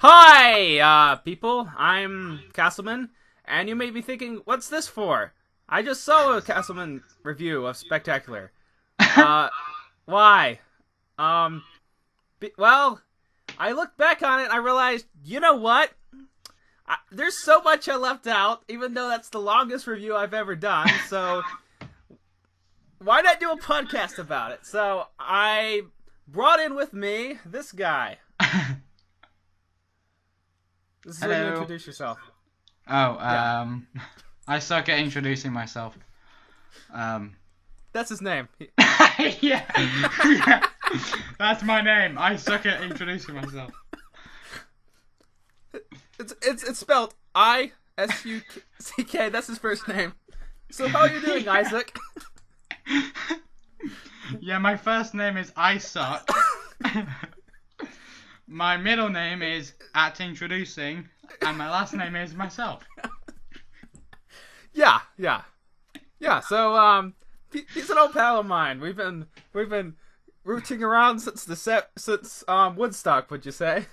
Hi, people. I'm Castleman, and you may be thinking, what's this for? I just saw a Castleman review of Spectacular. Uh, why? Um, well, I looked back on it and I realized, you know what? There's so much I left out, even though that's the longest review I've ever done, so why not do a podcast about it? So I brought in with me this guy. This is when you Hello. introduce yourself. Oh, Yeah. I suck at introducing myself. That's his name. Yeah, yeah, that's my name. I suck at introducing myself. It's spelled I-S-U-C-K. That's his first name. So how are you doing, Isaac? Yeah, my first name is I suck. My middle name is at introducing, and my last name is myself. Yeah. So he's an old pal of mine. We've been rooting around since Woodstock. Would you say?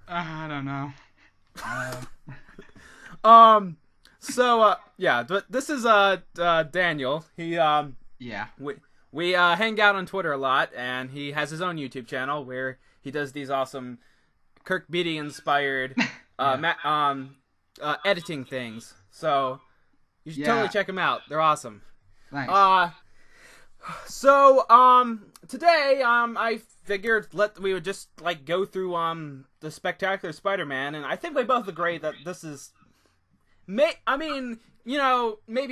I don't know. Yeah. But this is Daniel. He Yeah. we hang out on Twitter a lot, and he has his own YouTube channel where he does these awesome Kirk Beatty inspired editing things. So you should totally check them out. They're awesome. Thanks. Today I figured we would just go through the Spectacular Spider-Man, and I think we both agree that this is maybe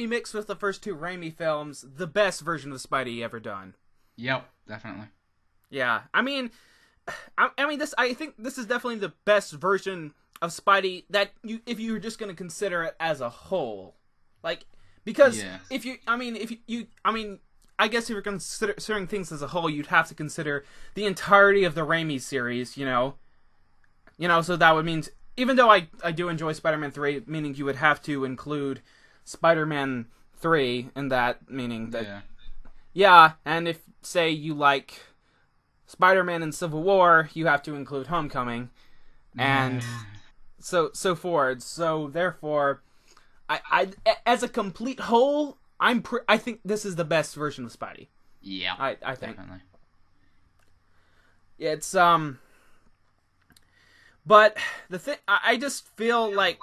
mixed with the first two Raimi films, the best version of Spidey ever done. Yep, definitely. Yeah, I think this is definitely the best version of Spidey that if you were just going to consider it as a whole, because I guess if you're considering things as a whole, you'd have to consider the entirety of the Raimi series, so that would mean, even though I do enjoy Spider-Man 3, meaning you would have to include Spider-Man 3 in that, meaning that, and if, say, you like Spider-Man and Civil War, you have to include Homecoming, and so forth. So therefore, I as a complete whole, I think this is the best version of Spidey. Yeah, I think definitely. It's but the thing, I just feel like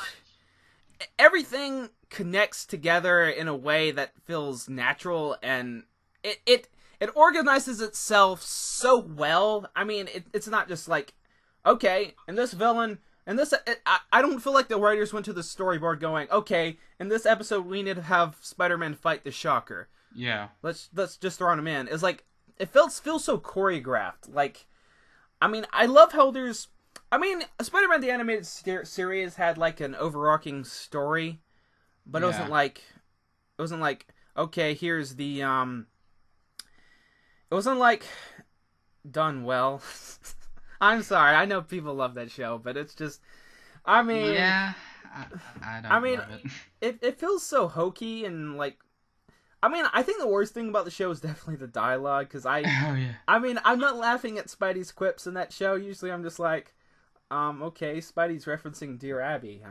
everything connects together in a way that feels natural, and it organizes itself so well. It's not just okay, and this villain, and this, I don't feel like the writers went to the storyboard going, okay, in this episode we need to have Spider-Man fight the Shocker. Yeah. Let's just throw him in. It's it feels so choreographed. I love how Spider-Man the Animated Series had an overarching story, but it wasn't like okay, here's the it wasn't done well. I'm sorry, I know people love that show, but it's just, I don't love it. It feels so hokey, and I think the worst thing about the show is definitely the dialogue, because I'm not laughing at Spidey's quips in that show. Usually I'm just okay, Spidey's referencing Dear Abby.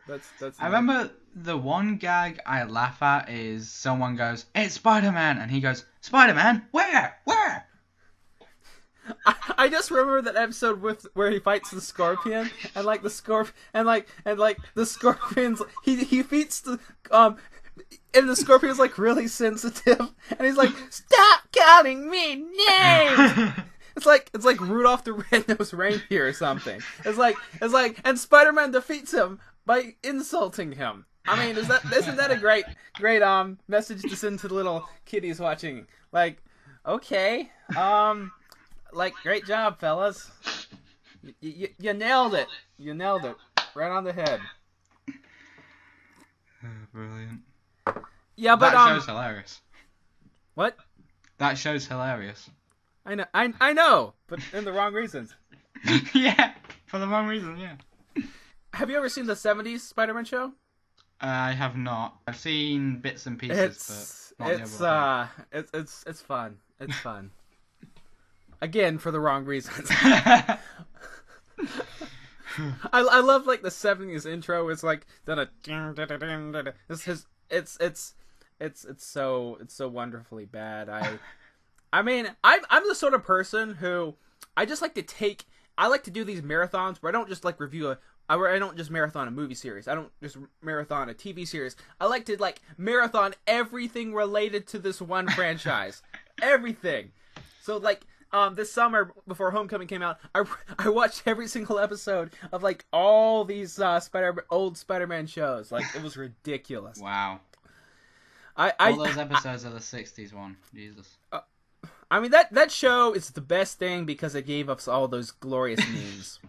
That's I remember the one gag I laugh at is someone goes, "It's Spider-Man," and he goes, "Spider-Man? Where? Where?" I just remember that episode where he fights the Scorpion, and the Scorpion's he beats the and the Scorpion's really sensitive, and he's like, "Stop calling me names." It's like Rudolph the Red-Nosed Reindeer or something. And Spider-Man defeats him by insulting him. Isn't that a great message to send to the little kiddies watching? Okay, great job, fellas. You nailed it. You nailed it. Right on the head. Brilliant. Yeah, but that show's hilarious. What? That show's hilarious. I know, but in the wrong reasons. Yeah, for the wrong reason. Yeah. Have you ever seen the '70s Spider-Man show? I have not. I've seen bits and pieces, but not it's fun. It's fun. Again, for the wrong reasons. I love like the 70s intro. It's like it's so wonderfully bad. I mean, I'm the sort of person who I just like to take. I like to do these marathons where I don't just like review where I don't just marathon a movie series. I don't just marathon a TV series. I like to like marathon everything related to this one franchise. Everything. So like this summer before Homecoming came out, I watched every single episode of like all these old Spider-Man shows. Like it was ridiculous. Wow. All those episodes of the 60s one. Jesus. I mean, that show is the best thing because it gave us all those glorious memes.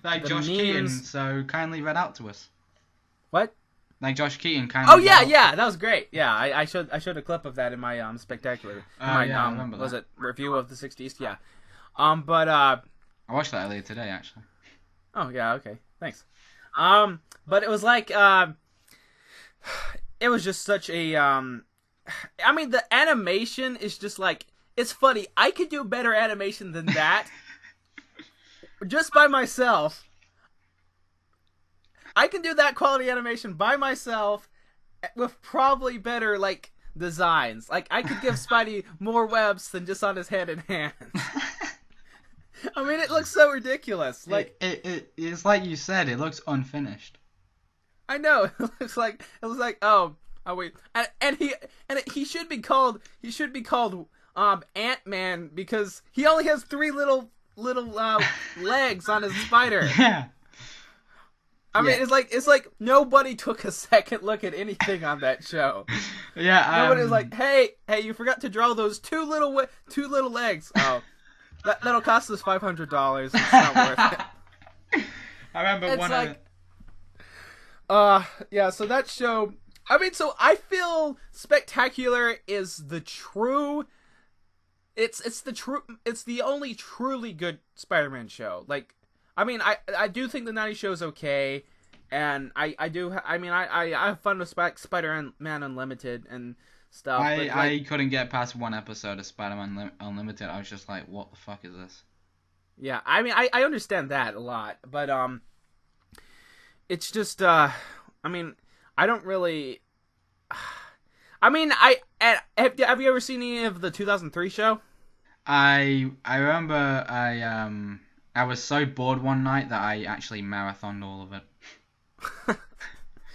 Like Josh Keaton so kindly read out to us. What? Like Josh Keaton kindly yeah, that was great. Yeah, I showed a clip of that in my spectacular. I remember that. Was it review of the 60s? Yeah. But I watched that earlier today, actually. Oh, yeah, okay. Thanks. But it was like it was just such a I mean, the animation is just like, it's funny. I could do better animation than that. Just by myself. I can do that quality animation by myself with probably better, like, designs. Like, I could give Spidey more webs than just on his head and hands. I mean, it looks so ridiculous. Like it's like you said, it looks unfinished. I know. It looks like oh wait. And he should be called Ant-Man because he only has 3 little legs on his spider. Yeah. I mean, it's like nobody took a second look at anything on that show. Yeah. Nobody was like, hey, you forgot to draw those two little legs. Oh, that'll cost us $500. It's not worth it. I remember it's yeah. So that show. I mean, so I feel Spectacular is the true. It's the only truly good Spider-Man show. Like, I mean, I do think the 90s show is okay, and I have fun with Spider-Man Unlimited and stuff. I couldn't get past one episode of Spider-Man Unlimited. I was just like, what the fuck is this? Yeah, I mean, I understand that a lot, but it's just I mean, I don't really. I mean, have you ever seen any of the 2003 show? I remember I was so bored one night that I actually marathoned all of it.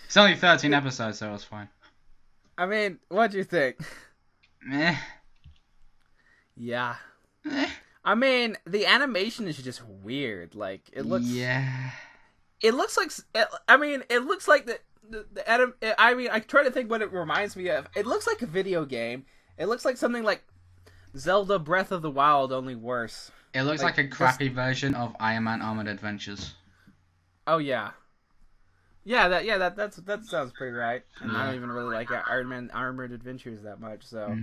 It's only 13 episodes, so it was fine. I mean, what'd you think? Meh. Yeah. I mean, the animation is just weird. Like, it looks. Yeah. It looks like. I mean, it looks like I mean, I try to think what it reminds me of. It looks like a video game. It looks like something like Zelda Breath of the Wild, only worse. It looks like a crappy version of Iron Man Armored Adventures. Oh yeah. That sounds pretty right. And I don't even really like Iron Man Armored Adventures that much, so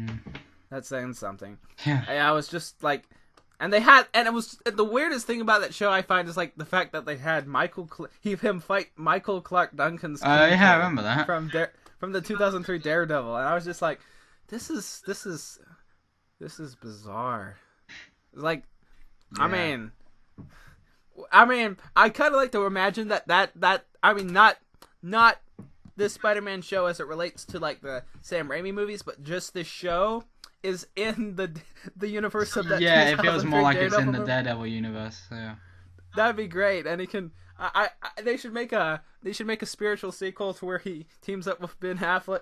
that's saying something. Yeah. I was just like, and it was the weirdest thing about that show I find is like the fact that they had him fight Michael Clark Duncan's character. Yeah, I remember that from the 2003 Daredevil, and I was just like, this is bizarre. Like, yeah. I mean, I kind of like to imagine that I mean, not this Spider-Man show as it relates to like the Sam Raimi movies, but just this show is in the universe of that. Yeah, it feels more like Daredevil it's in the Daredevil universe. Yeah, that'd be great, and he can. They should make a spiritual sequel to where he teams up with Ben Affleck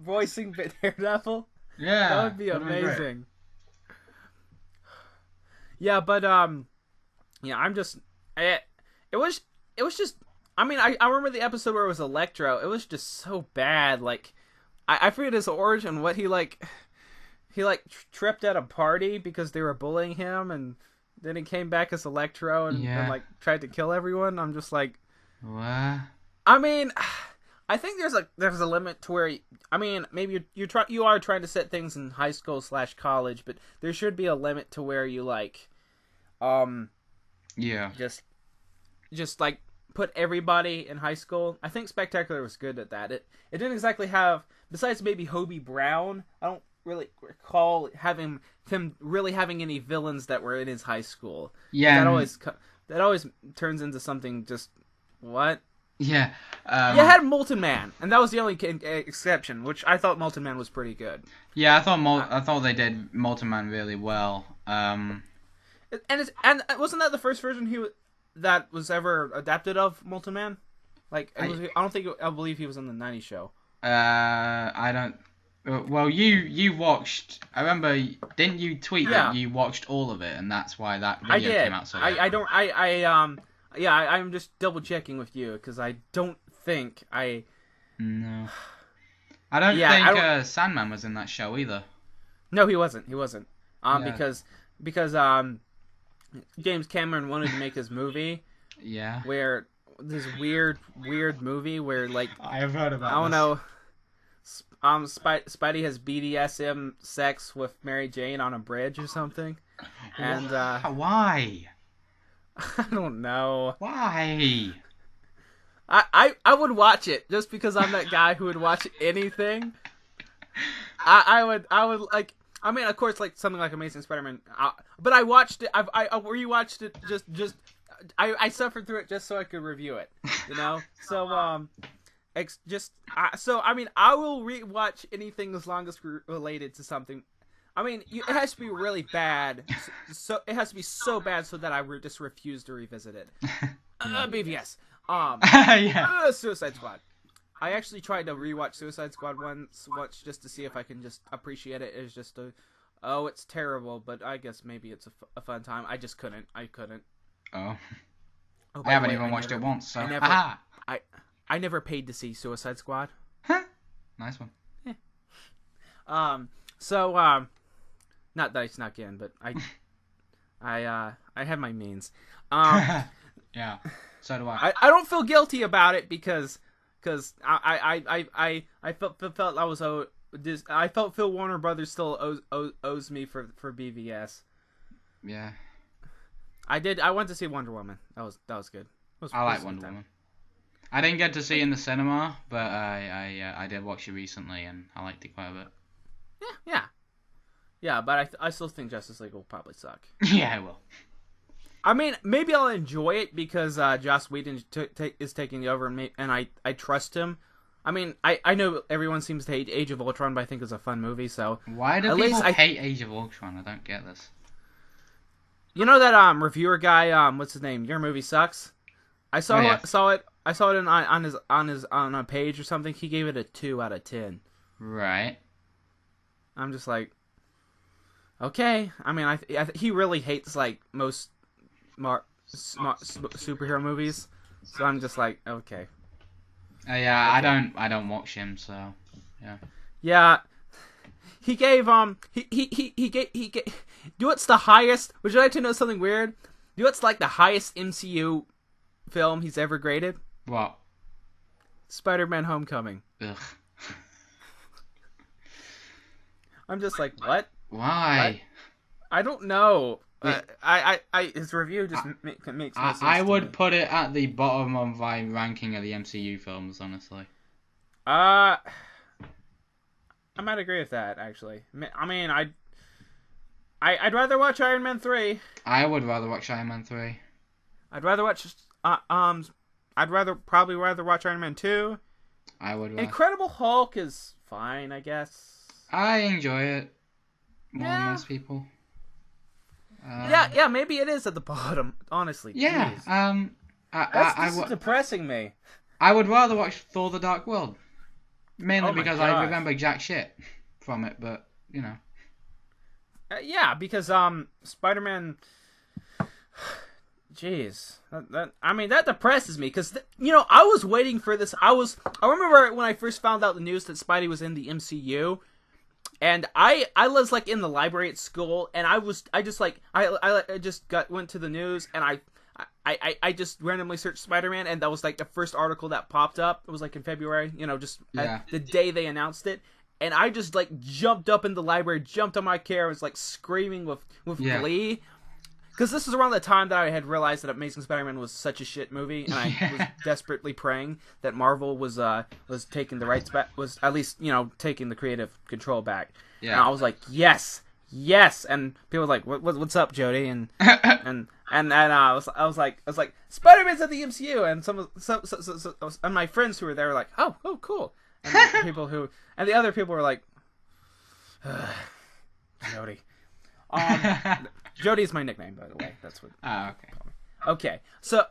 voicing Daredevil. Yeah, that would be amazing. Yeah, but yeah, I'm just it was just. I mean, I remember the episode where it was Electro. It was just so bad. Like, I forget his origin. What he tripped at a party because they were bullying him, and then he came back as Electro and like tried to kill everyone. I'm just like, what? I mean, I think there's a limit to where I mean, maybe you are trying to set things in high school / college, but there should be a limit to where you like, just like put everybody in high school. I think Spectacular was good at that. It didn't exactly have, besides maybe Hobie Brown, I don't really recall him really having any villains that were in his high school. Yeah, that always turns into something just what? Yeah. You had Molten Man, and that was the only exception, which I thought Molten Man was pretty good. Yeah, I thought they did Molten Man really well. And wasn't that the first version that was ever adapted of Molten Man? Like, I believe he was in the '90s show. I don't. Well, you watched. I remember, didn't you tweet that you watched all of it, and that's why that video came out so late? I'm just double checking with you because I don't think I. No. I don't think Sandman was in that show either. No, he wasn't. Because James Cameron wanted to make his movie. Yeah. Where this weird movie where like I have heard about. I don't know. Spidey has BDSM sex with Mary Jane on a bridge or something, and why? I don't know. Why? I would watch it just because I'm that guy who would watch anything. I would like. I mean, of course, like something like Amazing Spider-Man. But I watched it. I rewatched it just. I suffered through it just so I could review it. You know. So I mean, I will rewatch anything as long as related to something. I mean, it has to be really bad. So it has to be so bad so that I just refuse to revisit it. BVS. Suicide Squad. I actually tried to rewatch Suicide Squad once just to see if I can just appreciate it as just it's terrible, but I guess maybe it's a fun time. I just couldn't. I couldn't. Oh. I haven't even watched it once, so. I never paid to see Suicide Squad. Huh. Nice one. Yeah. Not that I snuck in, but I had my means. Yeah. So do I. I don't feel guilty about it because I felt I was I felt Phil Warner Brothers still owes me for BVS. Yeah. I went to see Wonder Woman. That was good. I like Wonder Woman. I didn't get to see it in the cinema, but I did watch it recently, and I liked it quite a bit. Yeah. But I still think Justice League will probably suck. Yeah, it will. I mean, maybe I'll enjoy it because Joss Whedon is taking over, and I trust him. I mean, I know everyone seems to hate Age of Ultron, but I think it's a fun movie. So why do people hate Age of Ultron? I don't get this. You know that reviewer guy? What's his name? Your Movie Sucks. I saw it on a page or something. He gave it a 2 out of 10. Right. I'm just like, okay. I mean, he really hates like most superhero movies, so I'm just like, okay. Yeah, okay. I don't watch him, so yeah. Yeah. He gave he gave. Do what's the highest? Would you like to know something weird? Do what's like the highest MCU film he's ever graded? What? Spider-Man: Homecoming. Ugh. I'm just like, what? Why? I don't know. His review just makes no sense. I would put it at the bottom of my ranking of the MCU films, honestly. I might agree with that, actually. I mean, I'd rather watch Iron Man 3. I would rather watch Iron Man 3. I'd rather watch probably rather watch Iron Man 2. I would. Incredible Hulk is fine, I guess. I enjoy it more than most people. Yeah, maybe it is at the bottom, honestly. Yeah. Jeez. This is depressing me. I would rather watch Thor: The Dark World, mainly because gosh. I remember jack shit from it, but you know. Yeah, because Spider-Man. Jeez, that depresses me because I was waiting for this. I remember when I first found out the news that Spidey was in the MCU, and I was like in the library at school, and I went to the news, and I just randomly searched Spider-Man, and that was like the first article that popped up. It was like in February, the day they announced it. And I just like jumped up in the library, jumped on my chair, and was like screaming with glee. Because this is around the time that I had realized that Amazing Spider-Man was such a shit movie, and I was desperately praying that Marvel was taking the rights back, was at least taking the creative control back. Yeah. And I was like, yes. And people were like, what's up, Jody? And And I was like Spider-Man's at the MCU, and and my friends who were there were like, oh cool, and the other people were like, Jody. Jody is my nickname, by the way. That's what. Ah, okay. Okay, so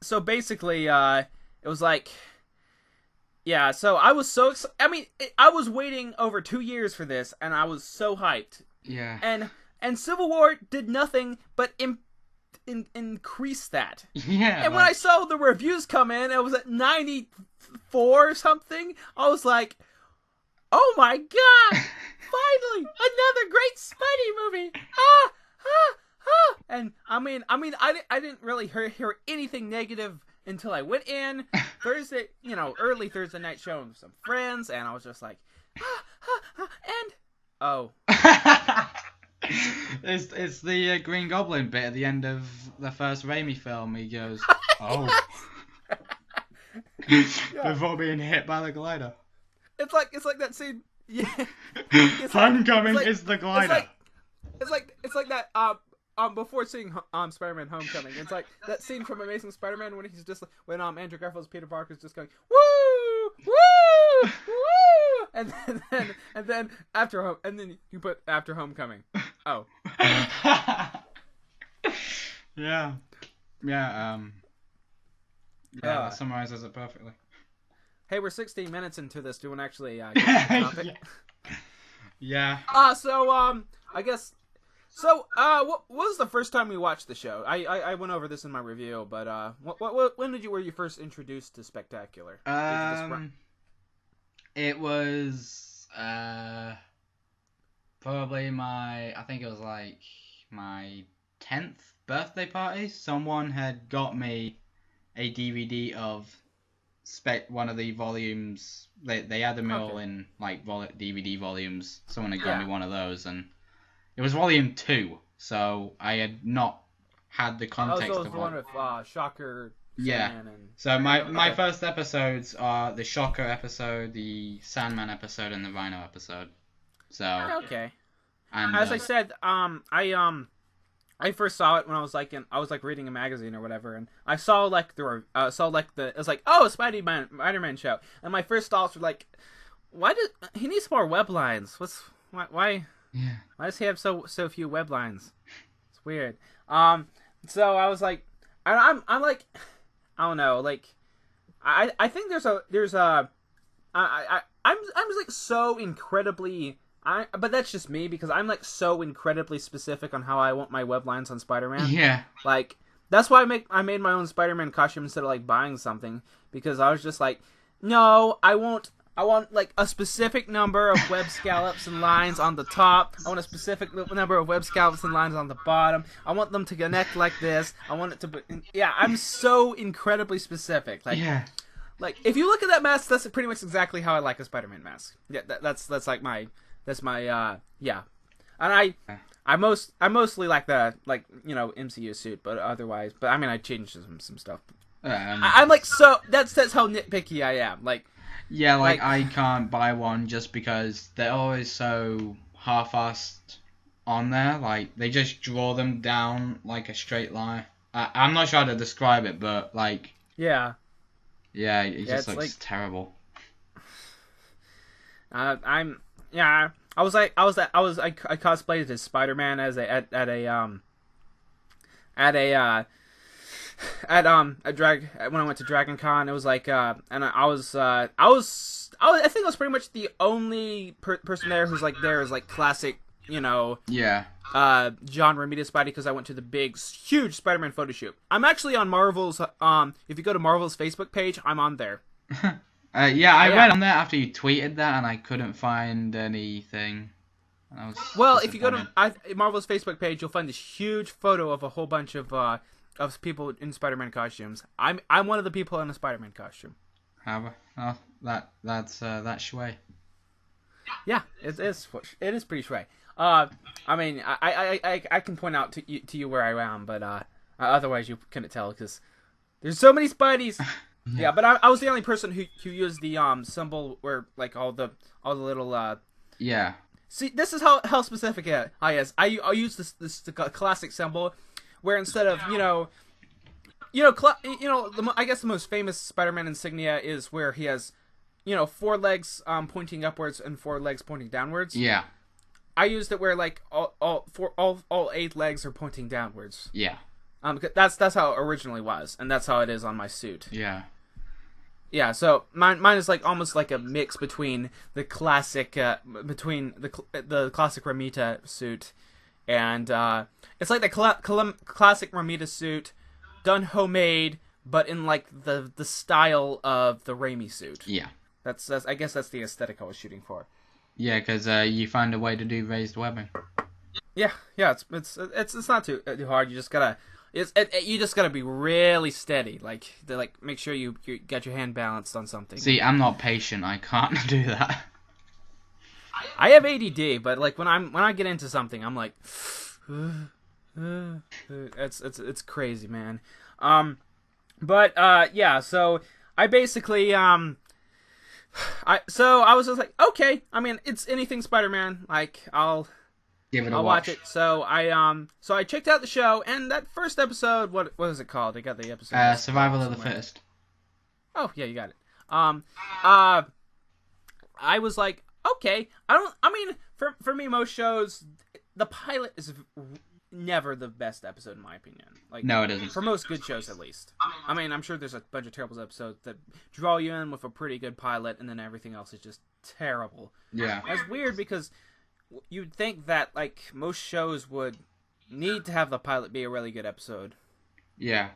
so basically, it was like, yeah. So I was so I was waiting over 2 years for this, and I was so hyped. Yeah. And Civil War did nothing but increase that. Yeah. And when I saw the reviews come in, it was at 94 or something. I was like, oh my god! Finally, another great Spidey movie! And I didn't really hear anything negative until I went in Thursday, early Thursday night show with some friends, and I was just like, and oh. It's the Green Goblin bit at the end of the first Raimi film. He goes, oh. Before being hit by the glider. It's like that scene. Yeah. Homecoming is the glider. It's like that. Before seeing Spider-Man: Homecoming, it's like that scene from Amazing Spider-Man when he's just when Andrew Garfield's Peter Parker's just going woo woo woo, and then after you put after Homecoming. Oh. Yeah. That summarizes it perfectly. Hey, we're 16 minutes into this. Do you want to actually get to the topic? Yeah. I guess. So, what was the first time we watched the show? I went over this in my review, but when were you first introduced to Spectacular? It was probably I think it was like my 10th birthday party. Someone had got me a DVD of one of the volumes. They had them all in like DVD volumes. Someone had got me one of those, and it was volume 2, so I had not had the context of the one with Shocker. Yeah. So my first episodes are the Shocker episode, the Sandman episode, and the Rhino episode. So okay. And as I said, I first saw it when I was reading a magazine or whatever, and I saw it was like, oh, a Spider-Man show, and my first thoughts were like, why he needs more web lines? Why? Yeah. Why does he have so few web lines? It's weird. So I was like, I'm like, I don't know, like, I think I'm like so incredibly. But that's just me, because I'm like so incredibly specific on how I want my web lines on Spider-Man. Yeah. Like, that's why I made my own Spider-Man costume instead of like buying something, because I was just like, no, I want like a specific number of web scallops and lines on the top. I want a specific number of web scallops and lines on the bottom. I want them to connect like this. I want it to be, yeah, I'm so incredibly specific. Like, yeah. Like, if you look at that mask, that's pretty much exactly how I like a Spider-Man mask. Yeah, that's like my. That's my yeah, and I mostly like the MCU suit, but otherwise, I mean I changed some stuff. I'm like, so that's how nitpicky I am. Like, yeah, like I can't buy one just because they're always so half-assed on there. Like they just draw them down like a straight line. I'm not sure how to describe it, but like it just looks like terrible. I cosplayed as Spider-Man at when I went to Dragon Con. It was like and I think I was pretty much the only person there who's like there is like classic, John Romita Spidey, because I went to the big huge Spider-Man photo shoot. I'm actually on Marvel's if you go to Marvel's Facebook page, I'm on there. I went on there after you tweeted that, and I couldn't find anything. If you go to Marvel's Facebook page, you'll find this huge photo of a whole bunch of people in Spider-Man costumes. I'm one of the people in a Spider-Man costume. That's shui. Yeah, it is pretty shui. I mean, I can point out to you where I am, but otherwise you couldn't tell because there's so many Spideys. Yeah, but I was the only person who used the symbol where like all the little See, this is how specific I is. I'll use this classic symbol, where instead of I guess the most famous Spider-Man insignia is where he has, 4 legs pointing upwards and 4 legs pointing downwards. Yeah. I used it where like all 8 legs are pointing downwards. Yeah. That's how it originally was, and that's how it is on my suit. Yeah. Yeah, so mine is like almost like a mix between the classic the classic Romita suit, and it's like the classic Romita suit done homemade, but in like the style of the Raimi suit. Yeah. That's I guess that's the aesthetic I was shooting for. Yeah, because you find a way to do raised webbing. Yeah, it's not too hard. You just gotta. You just gotta be really steady, like make sure you get your hand balanced on something. See, I'm not patient. I can't do that. I have ADD, but like when I get into something, I'm like, it's crazy, man. Yeah. So I basically I was just like, okay. I mean, it's anything Spider-Man. Like I'll watch it. So I checked out the show, and that first episode, what is it called? I got the episode. Survival of the Fittest. Oh yeah, you got it. I was like, okay. For me, most shows, the pilot is never the best episode in my opinion. Like, no, it isn't. For most good shows, at least. I mean, I'm sure there's a bunch of terrible episodes that draw you in with a pretty good pilot, and then everything else is just terrible. Yeah. That's weird because you'd think that like most shows would need to have the pilot be a really good episode. Yeah.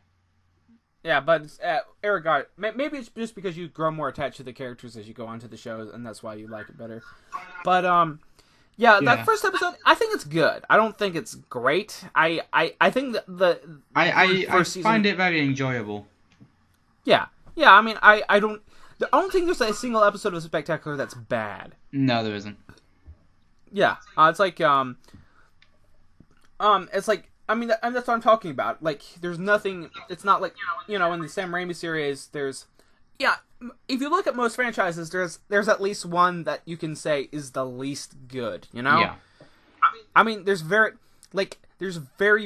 Yeah, but Erigard, maybe it's just because you grow more attached to the characters as you go onto the shows, and that's why you like it better. But that first episode, I think it's good. I don't think it's great. I think that I find it very enjoyable. Yeah. I mean, I don't think there's a single episode of Spectacular that's bad. No, there isn't. Yeah, it's like it's like, I mean, that's what I'm talking about. Like, there's nothing. It's not like, in the Sam Raimi series. There's, if you look at most franchises, there's at least one that you can say is the least good. Yeah. I mean, there's very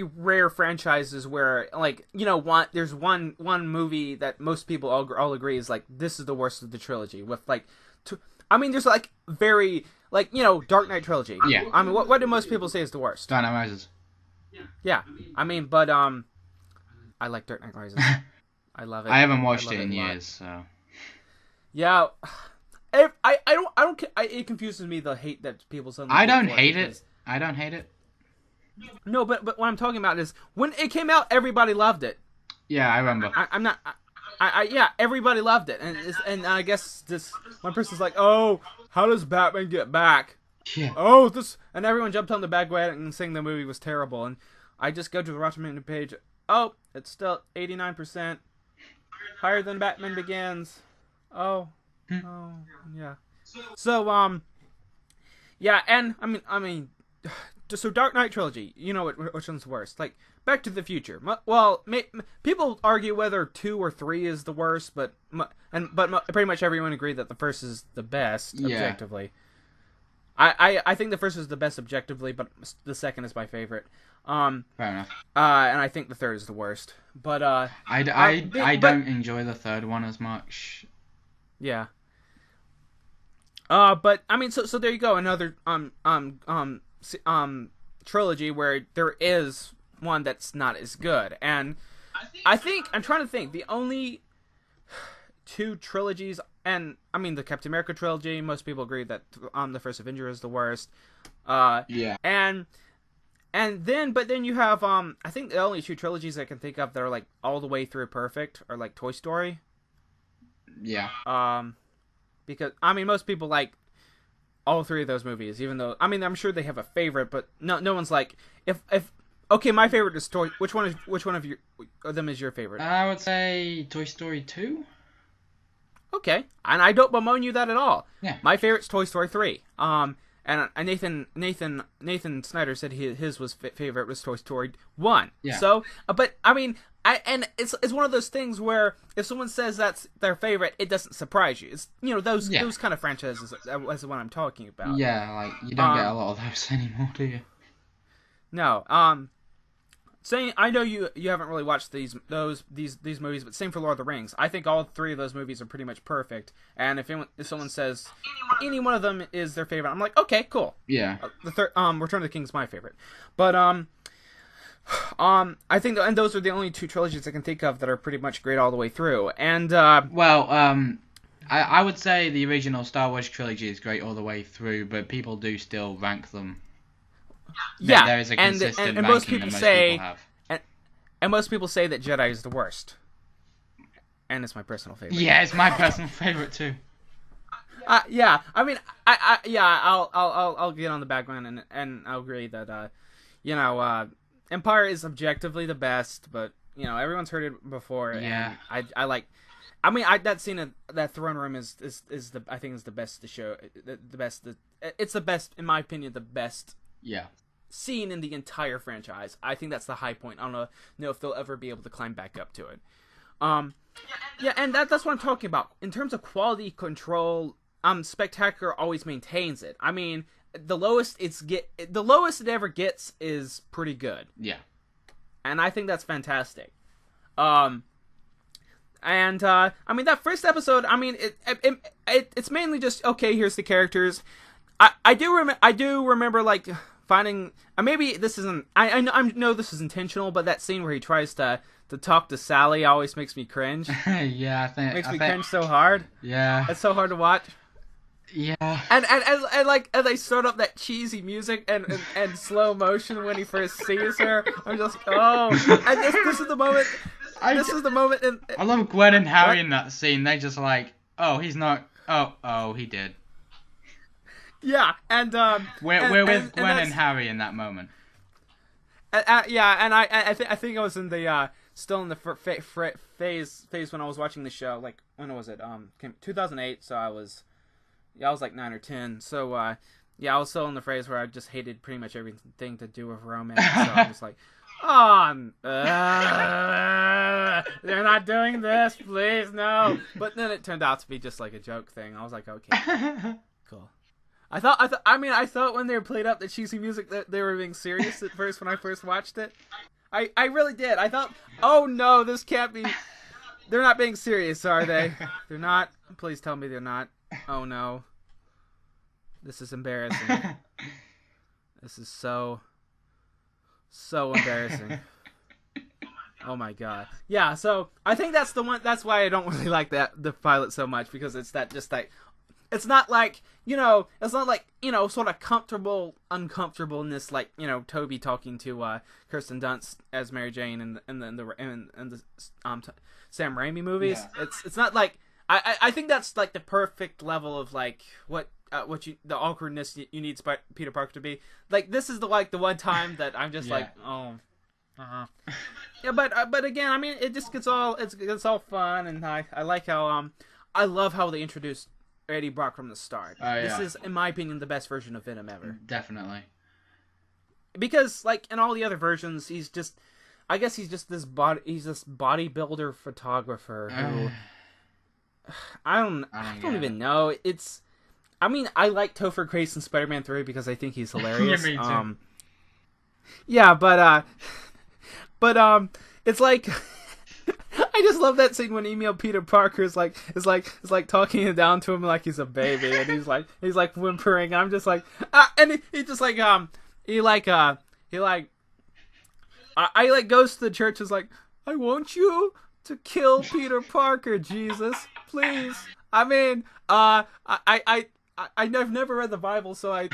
rare franchises where like there's one movie that most people all agree is like this is the worst of the trilogy with like. There's like very. Like, Dark Knight trilogy. Yeah. I mean, what do most people say is the worst? Dark Knight Rises. Yeah. I mean, but, I like Dark Knight Rises. I love it. I haven't watched it in years, so. Yeah. It confuses me, the hate that people suddenly I don't hate it. I don't hate it. No, but what I'm talking about is, when it came out, everybody loved it. Yeah, I remember. Everybody loved it. And I guess this one person's like, oh, how does Batman get back? Yeah. Oh, and everyone jumped on the bandwagon and saying the movie was terrible. And I just go to the Rotten Tomatoes page. Oh, it's still 89%, higher than Batman Begins. Oh, yeah. So yeah, and I mean, so Dark Knight trilogy. Which one's worst? Like Back to the Future. Well, people argue whether 2 or 3 is the worst, but pretty much everyone agreed that the first is the best objectively. I think the first is the best objectively, but the second is my favorite. Fair enough. And I think the third is the worst. But I don't enjoy the third one as much. Yeah. But I mean, so there you go, another trilogy where there is one that's not as good. And I think I'm trying to think, the only 2 trilogies, and I mean the Captain America trilogy, most people agree that the first Avenger is the worst. Yeah. And then you have I think the only 2 trilogies I can think of that are like all the way through perfect are like Toy Story. Yeah. Because I mean most people like all 3 of those movies, even though I'm sure they have a favorite, but no one's like if okay, my favorite is Toy. Which one of them is your favorite? I would say Toy Story 2. Okay, and I don't bemoan you that at all. Yeah. My favorite's Toy Story 3. And Nathan Snyder said his was favorite was Toy Story 1. Yeah. So, but I mean, it's one of those things where if someone says that's their favorite, it doesn't surprise you. It's those kind of franchises is what I'm talking about. Yeah, like you don't get a lot of those anymore, do you? No. Saying I know you haven't really watched these movies, but same for Lord of the Rings. I think all 3 of those movies are pretty much perfect. And if someone says any one of them is their favorite, I'm like, okay, cool. Yeah. The third Return of the King is my favorite, but I think and those are the only 2 trilogies I can think of that are pretty much great all the way through. And I would say the original Star Wars trilogy is great all the way through, but people do still rank them. Yeah, there is a consistent and most ranking people that say, most people have. And most people say that Jedi is the worst, and it's my personal favorite. Yeah, it's my personal favorite too. Yeah, I mean, I'll get on the background and I'll agree that Empire is objectively the best, but everyone's heard it before. Yeah, and I like. I mean, that scene of that throne room is the I think is the best to show the best. It's the best in my opinion. The best. Yeah. Scene in the entire franchise. I think that's the high point. I don't know if they'll ever be able to climb back up to it. Yeah, and that's what I'm talking about. In terms of quality control, Spectacular always maintains it. I mean, the lowest it ever gets is pretty good. Yeah. And I think that's fantastic. I mean that first episode, I mean it's mainly just okay, here's the characters. I do remember like finding maybe this isn't I know this is intentional, but that scene where he tries to talk to Sally always makes me cringe. Yeah, I think cringe so hard. Yeah, it's so hard to watch. Yeah, and like as they start up that cheesy music and slow motion when he first sees her, I'm just and this is the moment. This is the moment. I love Gwen and Harry in that scene. They just like, oh, he's not. Oh, he did. Yeah, and we're with Gwen and Harry in that moment. Yeah, and I think I was in the still in the phase when I was watching the show. Like when was it? 2008. So I was like 9 or 10. So I was still in the phase where I just hated pretty much everything to do with romance. So I was like, they're not doing this, please, no. But then it turned out to be just like a joke thing. I was like, okay, cool. I thought when they played up the cheesy music that they were being serious at first when I first watched it. I really did. I thought, oh no, this can't be. They're not being serious, are they? They're not. Please tell me they're not. Oh no. This is embarrassing. This is so embarrassing. Oh my god. Yeah, so I think that's the one. That's why I don't really like the pilot so much, because it's that just like. It's not like, it's not like, sort of uncomfortableness like, Toby talking to Kirsten Dunst as Mary Jane and the Sam Raimi movies. Yeah. It's not like I think that's like the perfect level of like the awkwardness you need Peter Parker to be. Like this is the one time that I'm just like, oh. Yeah, but again, I mean, it just gets all fun, and I like how I love how they introduced Eddie Brock from the start. This is, in my opinion, the best version of Venom ever. Definitely. Because, like, in all the other versions, he's just this bodybuilder photographer who I don't even know. I like Topher Grace in Spider-Man 3 because I think he's hilarious. Yeah, me too. Yeah, but it's like I just love that scene when email Peter Parker is like talking down to him like he's a baby, and he's like whimpering. I'm just like, and he just like I goes to the church, is like, I want you to kill Peter Parker, Jesus, please. I mean, I've never read the Bible, so I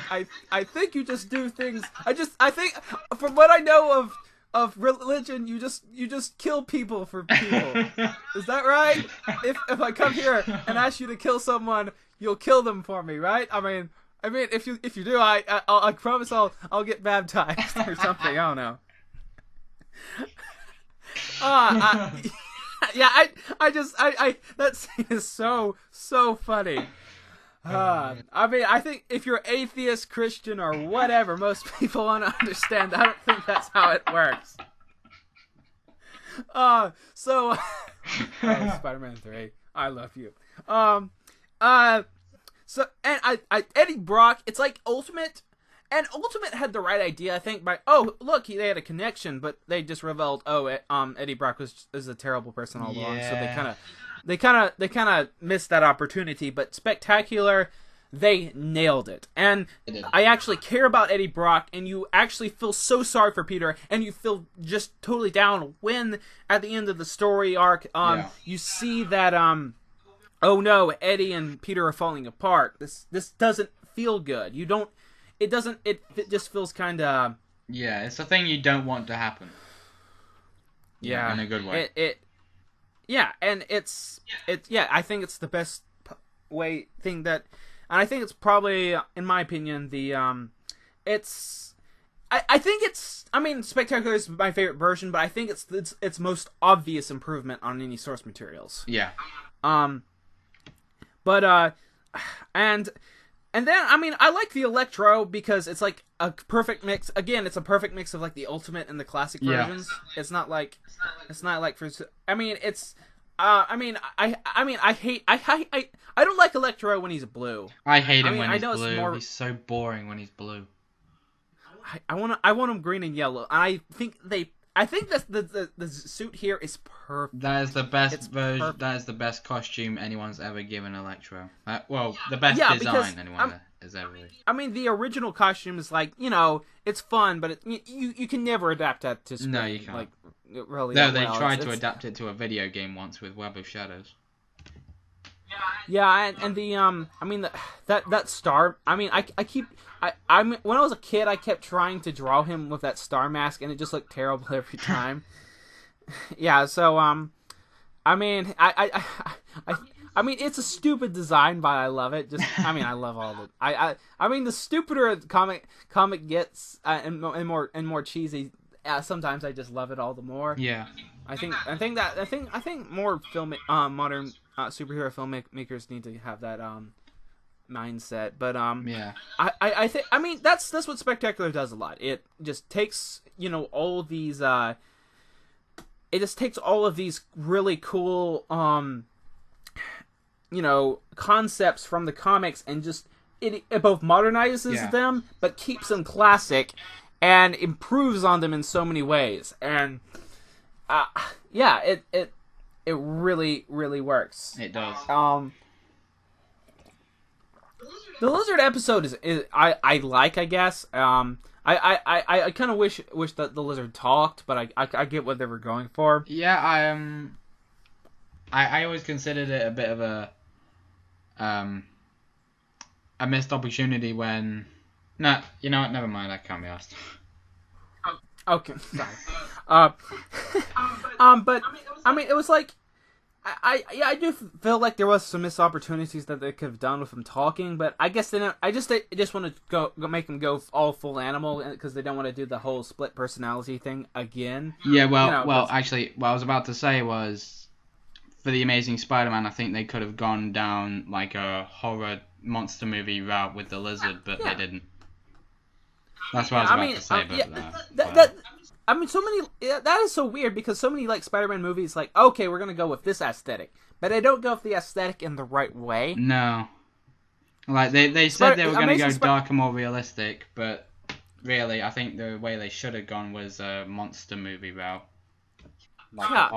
think you just do things. I think from what I know of religion, you just kill people for people. Is that right? If I come here and ask you to kill someone, you'll kill them for me, right? I mean, if you do, I promise I'll get baptized or something. I don't know. I that scene is so funny. I mean, I think if you're atheist, Christian, or whatever, most people want to understand. I don't think that's how it works. Spider-Man 3, I love you. So, and Eddie Brock, it's like Ultimate, and Ultimate had the right idea, I think, look, they had a connection, but they just revealed, Eddie Brock is a terrible person all along, so they kind of missed that opportunity. But Spectacular, they nailed it, and I actually care about Eddie Brock, and you actually feel so sorry for Peter, and you feel just totally down when at the end of the story arc, you see that oh no, Eddie and Peter are falling apart. This doesn't feel good. It just feels kind of... Yeah, it's a thing you don't want to happen. Yeah. In a good way. And I think it's the best thing that... And I think it's probably, in my opinion, I think it's... I mean, Spectacular is my favorite version, but I think it's most obvious improvement on any source materials. Yeah. And then, I mean, I like the Electro because it's like a perfect mix. Again, it's a perfect mix of like the Ultimate and the classic versions. It's not like for. I mean, it's. I don't like Electro when he's blue. I hate him when he's blue. He's so boring when he's blue. I want him green and yellow. And I think that the suit here is perfect. That is the best version. Perfect. That is the best costume anyone's ever given Electro. The best design anyone has ever. I mean, the original costume is like, it's fun, but you can never adapt that to screen. No, you can't. Like, really. No, they tried to adapt it to a video game once with Web of Shadows. Yeah, and the that star. I mean, when I was a kid, I kept trying to draw him with that star mask, and it just looked terrible every time. Yeah, so I mean, I mean, it's a stupid design, but I love it. I love all of it. I mean, the stupider the comic gets, and more cheesy, sometimes I just love it all the more. Yeah. I think more modern superhero filmmakers need to have that mindset. But yeah. I think, I mean, that's what Spectacular does a lot. It just takes all of these really cool concepts from the comics and just it both modernizes them but keeps them classic and improves on them in so many ways. And it really, really works. It does. The Lizard episode is I like, I guess. I kind of wish that the Lizard talked, but I get what they were going for. Yeah, I always considered it a bit of a missed opportunity when... No, you know what? Never mind. I can't be asked. Okay, sorry. But I mean, it was like, I do feel like there was some missed opportunities that they could have done with him talking, but I guess they just want to go make him go all full animal because they don't want to do the whole split personality thing again. Yeah, actually, what I was about to say was, for the Amazing Spider-Man, I think they could have gone down like a horror monster movie route with the Lizard, but they didn't. That's what I was about to say. I mean, so many. That is so weird because so many like Spider-Man movies, like, okay, we're gonna go with this aesthetic, but they don't go with the aesthetic in the right way. No, like they said they were gonna go darker, more realistic, but really, I think the way they should have gone was a monster movie route. Like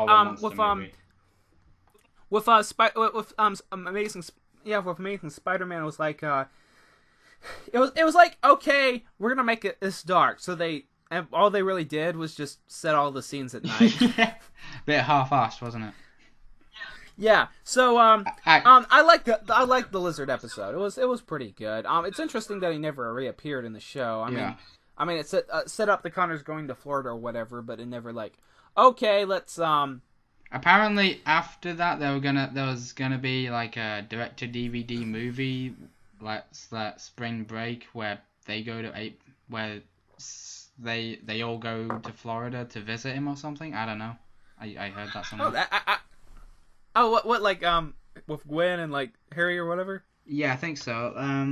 with Amazing Spider-Man, it was like it was like, okay, we're gonna make it this dark, so all they really did was just set all the scenes at night. Bit half-assed, wasn't it? Yeah. So I like the Lizard episode. It was pretty good. It's interesting that he never reappeared in the show. I mean, it set up the Connors going to Florida or whatever, but it never like, okay, let's Apparently, after that, there was gonna be like a direct-to-DVD movie, like that Spring Break, where they go to they all go to Florida to visit him or something. I don't know. I heard that somewhere. What like with Gwen and like Harry or whatever. Yeah, I think so. I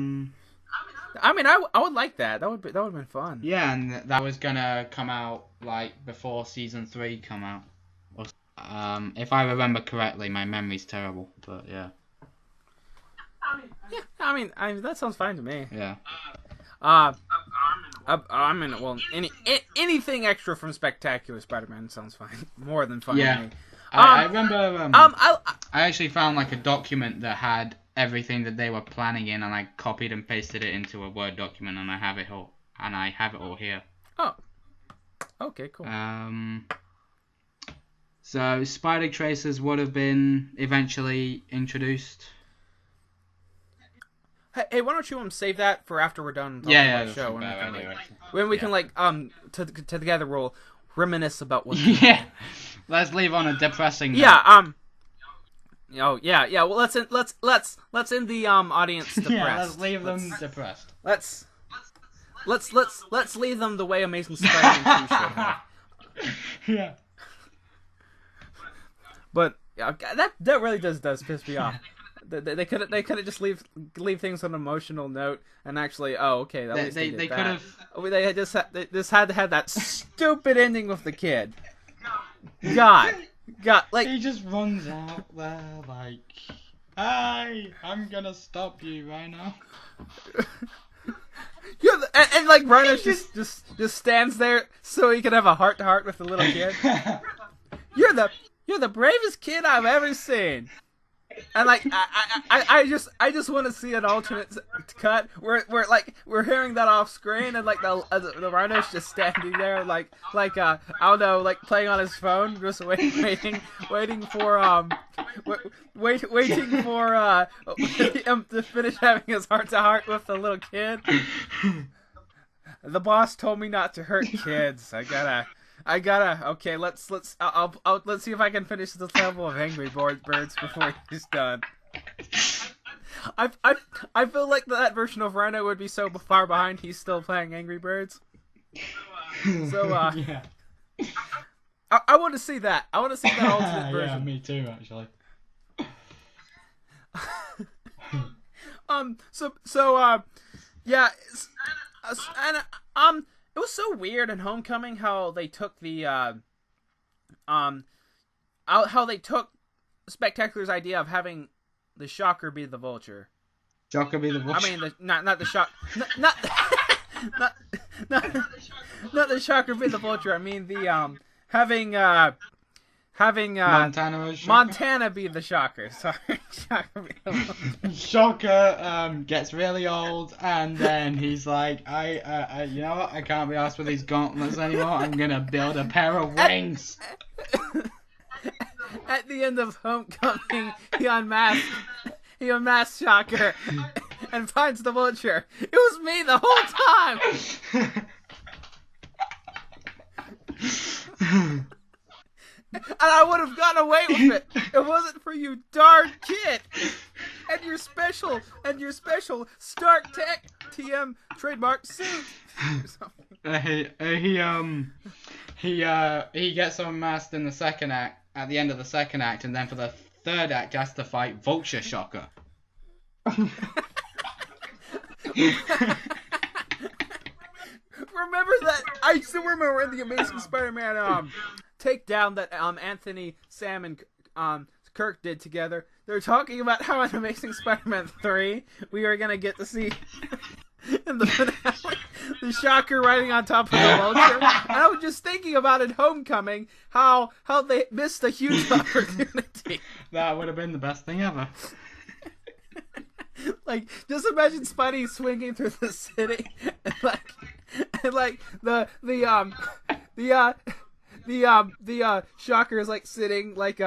mean, I would like that. That would have been fun. Yeah, and that was gonna come out like before season 3 come out. If I remember correctly, my memory's terrible, but yeah. Yeah, I mean that sounds fine to me. Yeah. I mean, well, anything extra from Spectacular Spider-Man sounds fine, more than fine to me. I remember. I actually found like a document that had everything that they were planning in, and I copied and pasted it into a Word document, and I have it all here. Oh. Okay, cool. So Spider Tracers would have been eventually introduced. Hey, why don't you save that for after we're done talking Yeah, about the show, when we can like together we'll reminisce about what. Yeah. Let's leave on a depressing note. Yeah. Oh yeah. Well, let's end the audience depressed. Yeah, let's leave them depressed. Let's leave them the way Amazing Spider-Man 2 should have. Yeah. But that really does piss me off. They could have just leave things on an emotional note and actually at least they could have. They just had to have that stupid ending with the kid. God, like he just runs out there like, "Hi, I'm gonna stop you right now." Yeah, and like Rhino just stands there so he can have a heart to heart with the little kid. You're the bravest kid I've ever seen. And like I just want to see an alternate cut where we're hearing that off screen and like the Rhino's just standing there like I don't know, like playing on his phone, just waiting for him to finish having his heart to heart with the little kid. The boss told me not to hurt kids. I gotta. Okay, let's see if I can finish this level of Angry Birds before he's done. I feel like that version of Rhino would be so far behind he's still playing Angry Birds. So yeah. I want to see that. I want to see that alternate version. Yeah, me too, actually. Yeah, it was so weird in Homecoming how they took the how they took Spectacular's idea of having the Shocker be the Vulture. Shocker be the Vulture. I mean, not the Shock, not the Shocker be the Vulture. I mean the having Montana be the Shocker. Sorry, Shocker be the Vulture. Shocker gets really old, and then he's like, I you know what? I can't be arsed with these gauntlets anymore. I'm gonna build a pair of wings. At the end of Homecoming, he unmasked Shocker and finds the Vulture. It was me the whole time. And I would have gotten away with it. It wasn't for you darn kid and your special Stark Tech TM trademark suit. He gets unmasked in the second act, at the end of the second act, and then for the third act has to fight Vulture Shocker. Remember that? I still remember in the Amazing Spider-Man takedown that Anthony, Sam, and Kirk did together. They were talking about how in Amazing Spider-Man 3 we are gonna get to see in the finale the Shocker riding on top of the Vulture. And I was just thinking about in Homecoming how they missed a huge opportunity. That would have been the best thing ever. Like, just imagine Spidey swinging through the city and the Shocker is like sitting like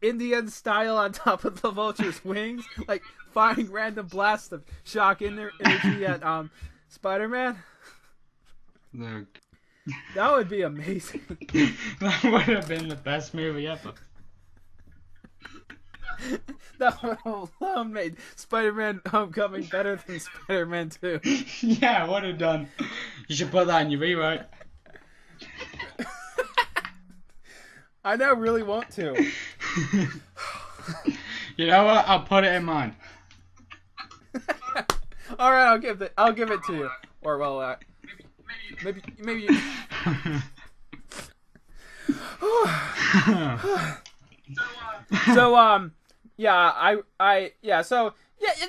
Indian style on top of the Vulture's wings, like firing random blasts of shock energy at Spider-Man. No. That would be amazing. That would have been the best movie ever. That would have alone made Spider-Man Homecoming better than Spider-Man 2. Yeah, would have done. You should put that in your rewrite. I now really want to. You know what? I'll put it in mine. All right, I'll give it to you. Or well, maybe. So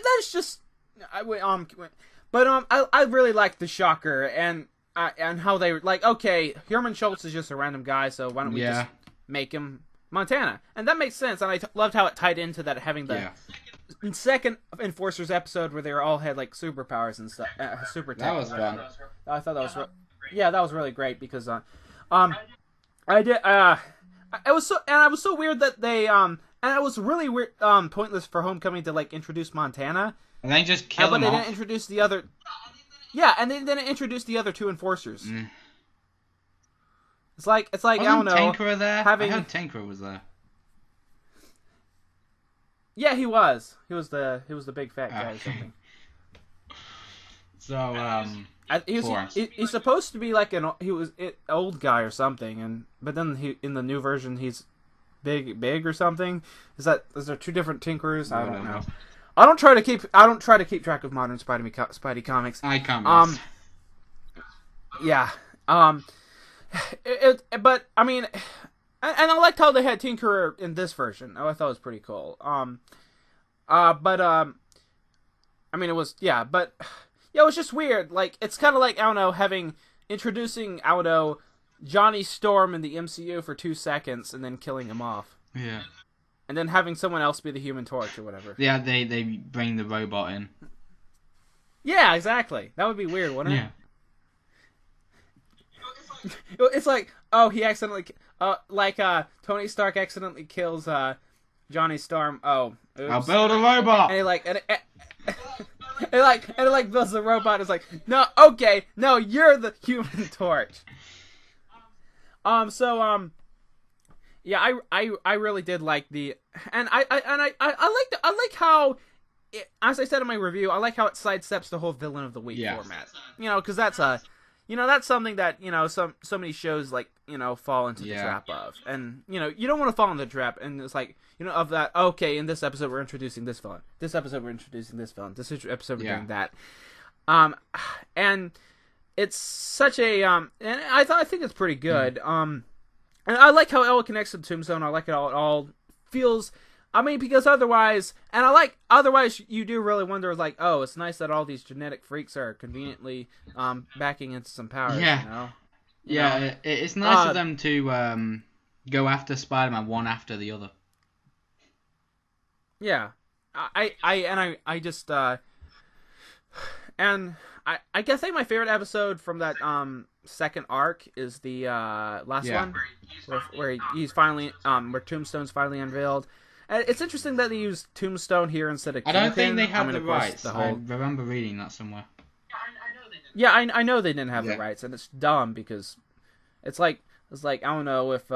that's just I really like the Shocker and how they like. Okay, Herman Schultz is just a random guy, so why don't we just make him Montana? And that makes sense. And I loved how it tied into that, having the second Enforcers episode where they all had like superpowers and stuff. Super. That was fun. I thought that was that was really great because I did I was so weird that they and it was really weird pointless for Homecoming to like introduce Montana. And they just kill them but they off. didn't introduce the other. Yeah, and they didn't introduce the other two Enforcers. It's like Wasn't I don't know. Tinkerer there? I heard Tinkerer was there. Yeah, he was. He was the big fat guy or something. So he's supposed to be like an old guy or something, but then in the new version he's big or something. Is there two different Tinkerers? I don't know. I don't try to keep track of modern Spidey comics. I can't. Yeah. But I mean, and I liked how they had Tinkerer in this version. I thought it was pretty cool. I mean, it was but it was just weird. Like it's kind of like I don't know, introducing Johnny Storm in the MCU for 2 seconds and then killing him off. Yeah. And then having someone else be the Human Torch or whatever. Yeah, they bring the robot in. Yeah, exactly. That would be weird, wouldn't it? Yeah. It's like, he accidentally, Tony Stark accidentally kills Johnny Storm. Oh, oops. I'll build a robot. And it builds the robot. It's like, no, okay, no, you're the Human Torch. Yeah, I really did like and I like how, as I said in my review, I like how it sidesteps the whole villain of the week format. Because that's that's something that so many shows like fall into the trap of, and you don't want to fall into the trap. And it's like of that. Okay, in this episode we're introducing this villain. This episode we're introducing this villain. This episode we're doing that. And it's such a and I think it's pretty good. And I like how it all connects to the Tombstone. I like how it all feels. I mean, because otherwise you do really wonder, like, oh, it's nice that all these genetic freaks are conveniently backing into some powers. Yeah, it's nice of them to go after Spider-Man one after the other. Yeah, I guess my favorite episode from that second arc is the last one where he's finally where Tombstone's finally unveiled. It's interesting that they use Tombstone here instead of Kingpin. I don't think they have the rights. I remember reading that somewhere. Yeah, I know they didn't have the rights, and it's dumb because it's like I don't know if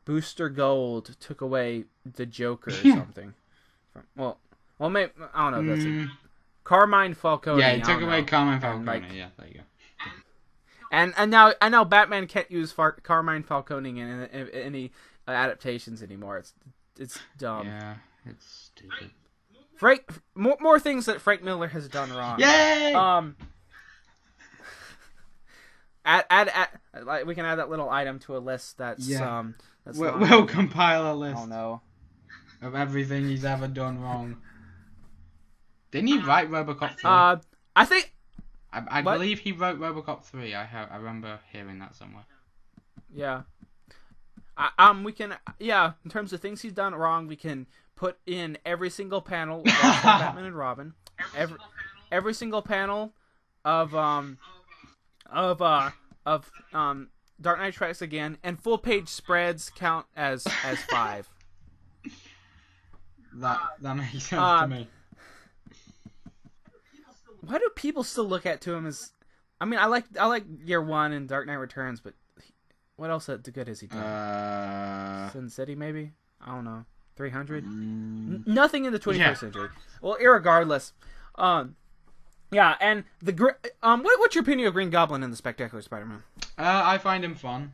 Booster Gold took away the Joker or something. Well, maybe I don't know if that's it. Carmine Falcone. Yeah, he took away Carmine Falcone. Yeah, there you go. And now Batman can't use Carmine Falcone in any adaptations anymore. It's dumb. Yeah, it's stupid. More things that Frank Miller has done wrong. Yay! We can add that little item to a list that's we'll compile a list. Oh no. Of everything he's ever done wrong. Didn't he write RoboCop 3? I think I believe he wrote RoboCop 3. I remember hearing that somewhere. Yeah. We can in terms of things he's done wrong, we can put in every single panel of Batman and Robin, every single panel of Dark Knight Strikes Again, and full page spreads count as 5. That makes sense to me. Why do people still look at to him as? I mean, I like Year One and Dark Knight Returns, but what else good has he done? Sin City, maybe? I don't know. 300? Nothing in the 21st century. Well, irregardless, and what's your opinion of Green Goblin in the Spectacular Spider-Man? I find him fun.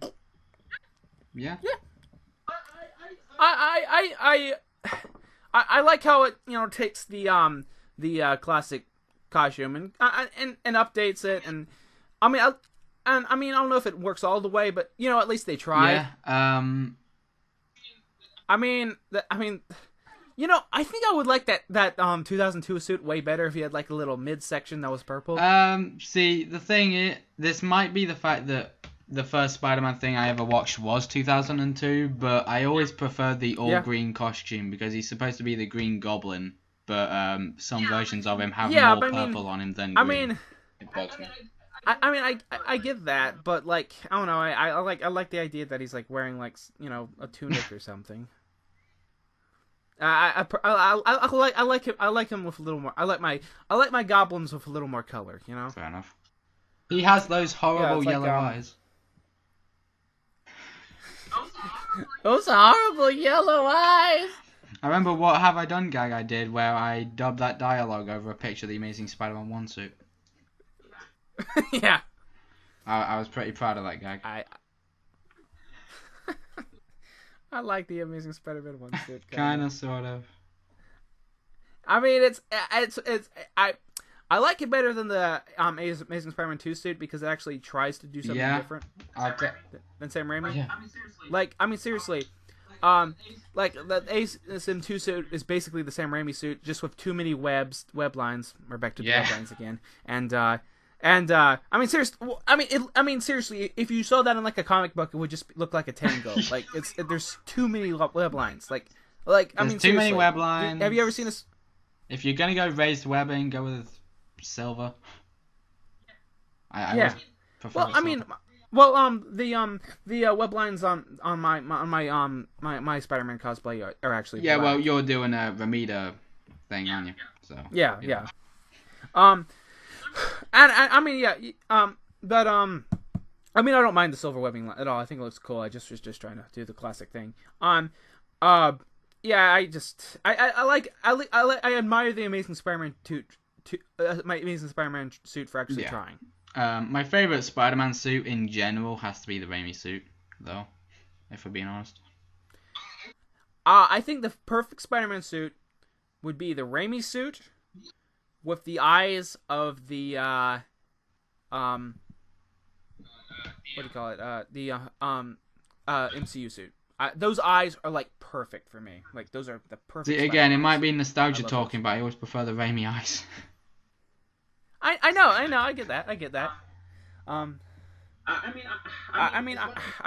Yeah. Yeah. I like how it takes the classic costume and updates it, and I mean, I don't know if it works all the way, but at least they tried. Yeah. I mean, I think I would like that 2002 suit way better if he had like a little midsection that was purple. See, the thing is, this might be the fact that the first Spider-Man thing I ever watched was 2002, but I always preferred the all-green costume because he's supposed to be the Green Goblin, but some versions of him have more purple on him than green. I mean, it bugs me. I get that, but like I don't know, I like the idea that he's like wearing like a tunic or something. I like him with a little more. I like my goblins with a little more color. Fair enough. He has those horrible yellow eyes. Those horrible yellow eyes. I remember What Have I Done gag I did where I dubbed that dialogue over a picture of the Amazing Spider-Man 1 suit. Yeah. I was pretty proud of that gag. I like the Amazing Spider-Man 1 suit. Kind of, sort of. I mean, I like it better than the Amazing Spider-Man 2 suit because it actually tries to do something different than Sam Raimi. Yeah. Seriously. Like the ASM 2 suit is basically the Sam Raimi suit, just with too many web lines. We're back to the web lines again, and I mean seriously, if you saw that in like a comic book, it would just look like a tango. Like there's too many web lines. Like I mean, too many web lines. Have you ever seen this? If you're gonna go raised webbing, go with silver. I prefer well, I mean. Well, the web lines on my Spider-Man cosplay are actually black. Well, you're doing a Ramita thing, aren't you? So yeah. And I mean, but I mean, I don't mind the silver webbing at all. I think it looks cool. I was just trying to do the classic thing. Yeah, I admire the Amazing Spider-Man my Amazing Spider-Man suit for actually trying. My favorite Spider-Man suit in general has to be the Raimi suit, though, if we're being honest. I think the perfect Spider-Man suit would be the Raimi suit with the eyes of the what do you call it? The MCU suit. Those eyes are like perfect for me. Like those are the perfect. See, again, it might be nostalgia talking, but I always prefer the Raimi eyes. I know, I get that. I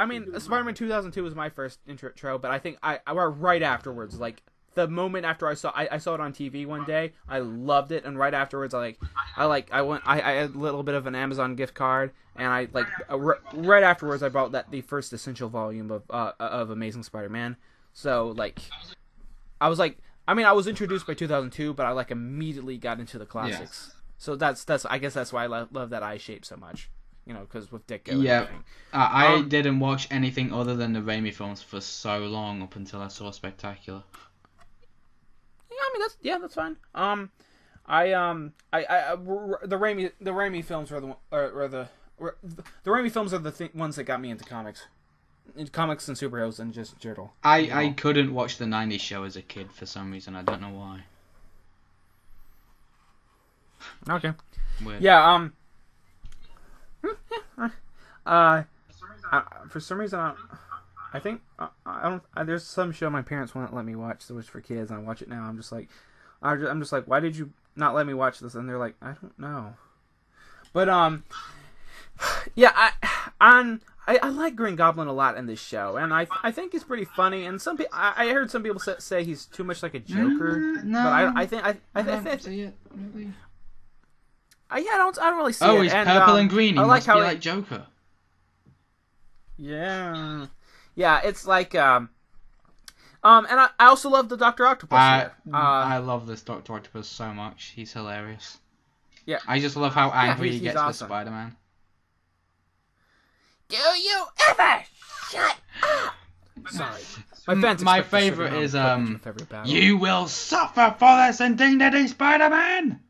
mean, Spider-Man 2002 was my first intro, but I think I right afterwards, like the moment after I saw it on TV one day, I loved it, and right afterwards, I had a little bit of an Amazon gift card, and right afterwards, I bought the first essential volume of Amazing Spider-Man. So like, I was introduced by 2002, but I immediately got into the classics. Yes. So I guess that's why I love that eye shape so much, because with Dick. Yeah, I didn't watch anything other than the Raimi films for so long up until I saw Spectacular. Yeah, I mean that's fine. The Raimi films are the Raimi films are the ones that got me into comics and superheroes and just general. I couldn't watch the '90s show as a kid for some reason. I don't know why. Okay. Weird. Yeah. For some reason, I think I don't. There's some show my parents won't let me watch that was for kids, and I watch it now. I'm just like, why did you not let me watch this? And they're like, I don't know. But yeah, I like Green Goblin a lot in this show, and I think he's pretty funny. And I heard some people say he's too much like a Joker. No, but I think I see it really. I don't really see it. Oh, he's purple and green. He must be like Joker. Yeah, it's like and I also love the Dr. Octopus. I love this Dr. Octopus so much. He's hilarious. Yeah, I just love how angry he gets awesome. with Spider-Man. Do you ever shut up? Sorry, my favorite is you will suffer for this indignity, Spider-Man.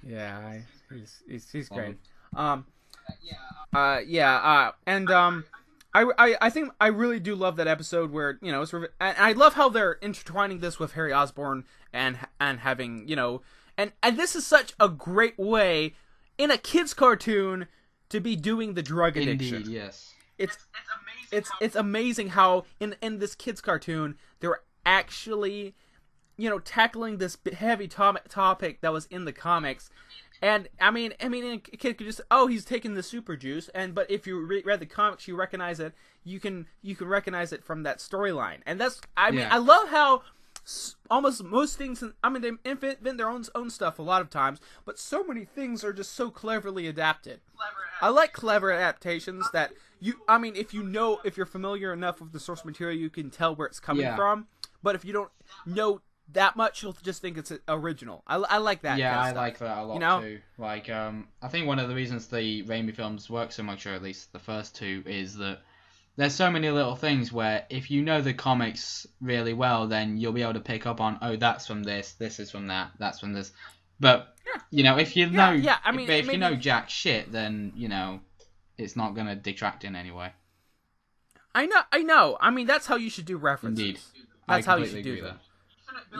Yeah, he's great. And I think I really do love that episode where and I love how they're intertwining this with Harry Osborn and having And this is such a great way in a kid's cartoon to be doing the drug addiction. Indeed, yes. It's amazing how in this kid's cartoon they're actually, tackling this heavy topic that was in the comics. And I mean, a kid could just, he's taking the super juice, but if you read the comics, you recognize it. You can recognize it from that storyline, and that's. I mean, I love how almost most things. They invent their own stuff a lot of times, but so many things are just so cleverly adapted. I like clever adaptations that if you're familiar enough with the source material, you can tell where it's coming from. But if you don't know that much, you'll just think it's original. I like that. Yeah, kind of I stuff, like that a lot too. Like, I think one of the reasons the Raimi films work so much, or at least the first two, is that there's so many little things where if you know the comics really well, then you'll be able to pick up on, that's from this is from that, that's from this. But if you know, if you know jack shit, then it's not gonna detract in any way. I know. I mean, that's how you should do references. Indeed, that's how you should do them.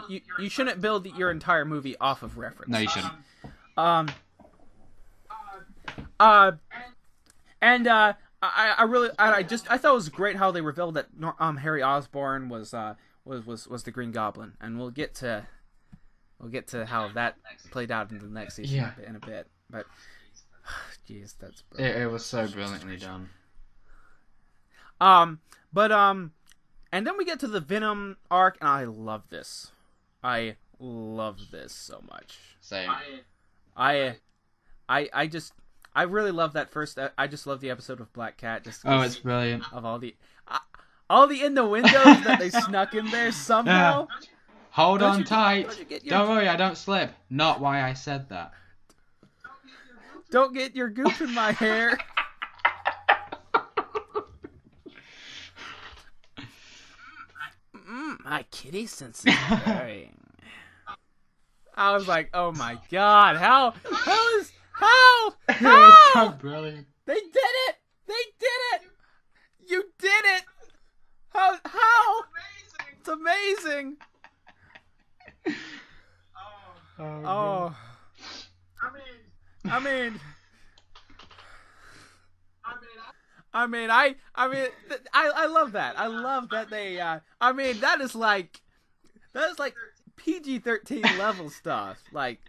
You shouldn't build your entire movie off of reference. No, you shouldn't. I thought it was great how they revealed that Harry Osborn was the Green Goblin, and we'll get to how that played out in the next season in a bit. But jeez, that's brilliant. It was so brilliantly done. And then we get to the Venom arc, and I love this. I love this so much. Same. I really love that first. I just love the episode of Black Cat. It's brilliant. Of all the innuendos that they snuck in there somehow. Hold on tight. Don't worry, I don't slip. Not why I said that. Don't get your goop in my hair. My kitty sense is purring. I was like, oh my god, how? It was so brilliant. They did it! You did it! How? It's amazing! Oh. I mean, I love that. I love that they. That is like PG-13 level stuff. Like,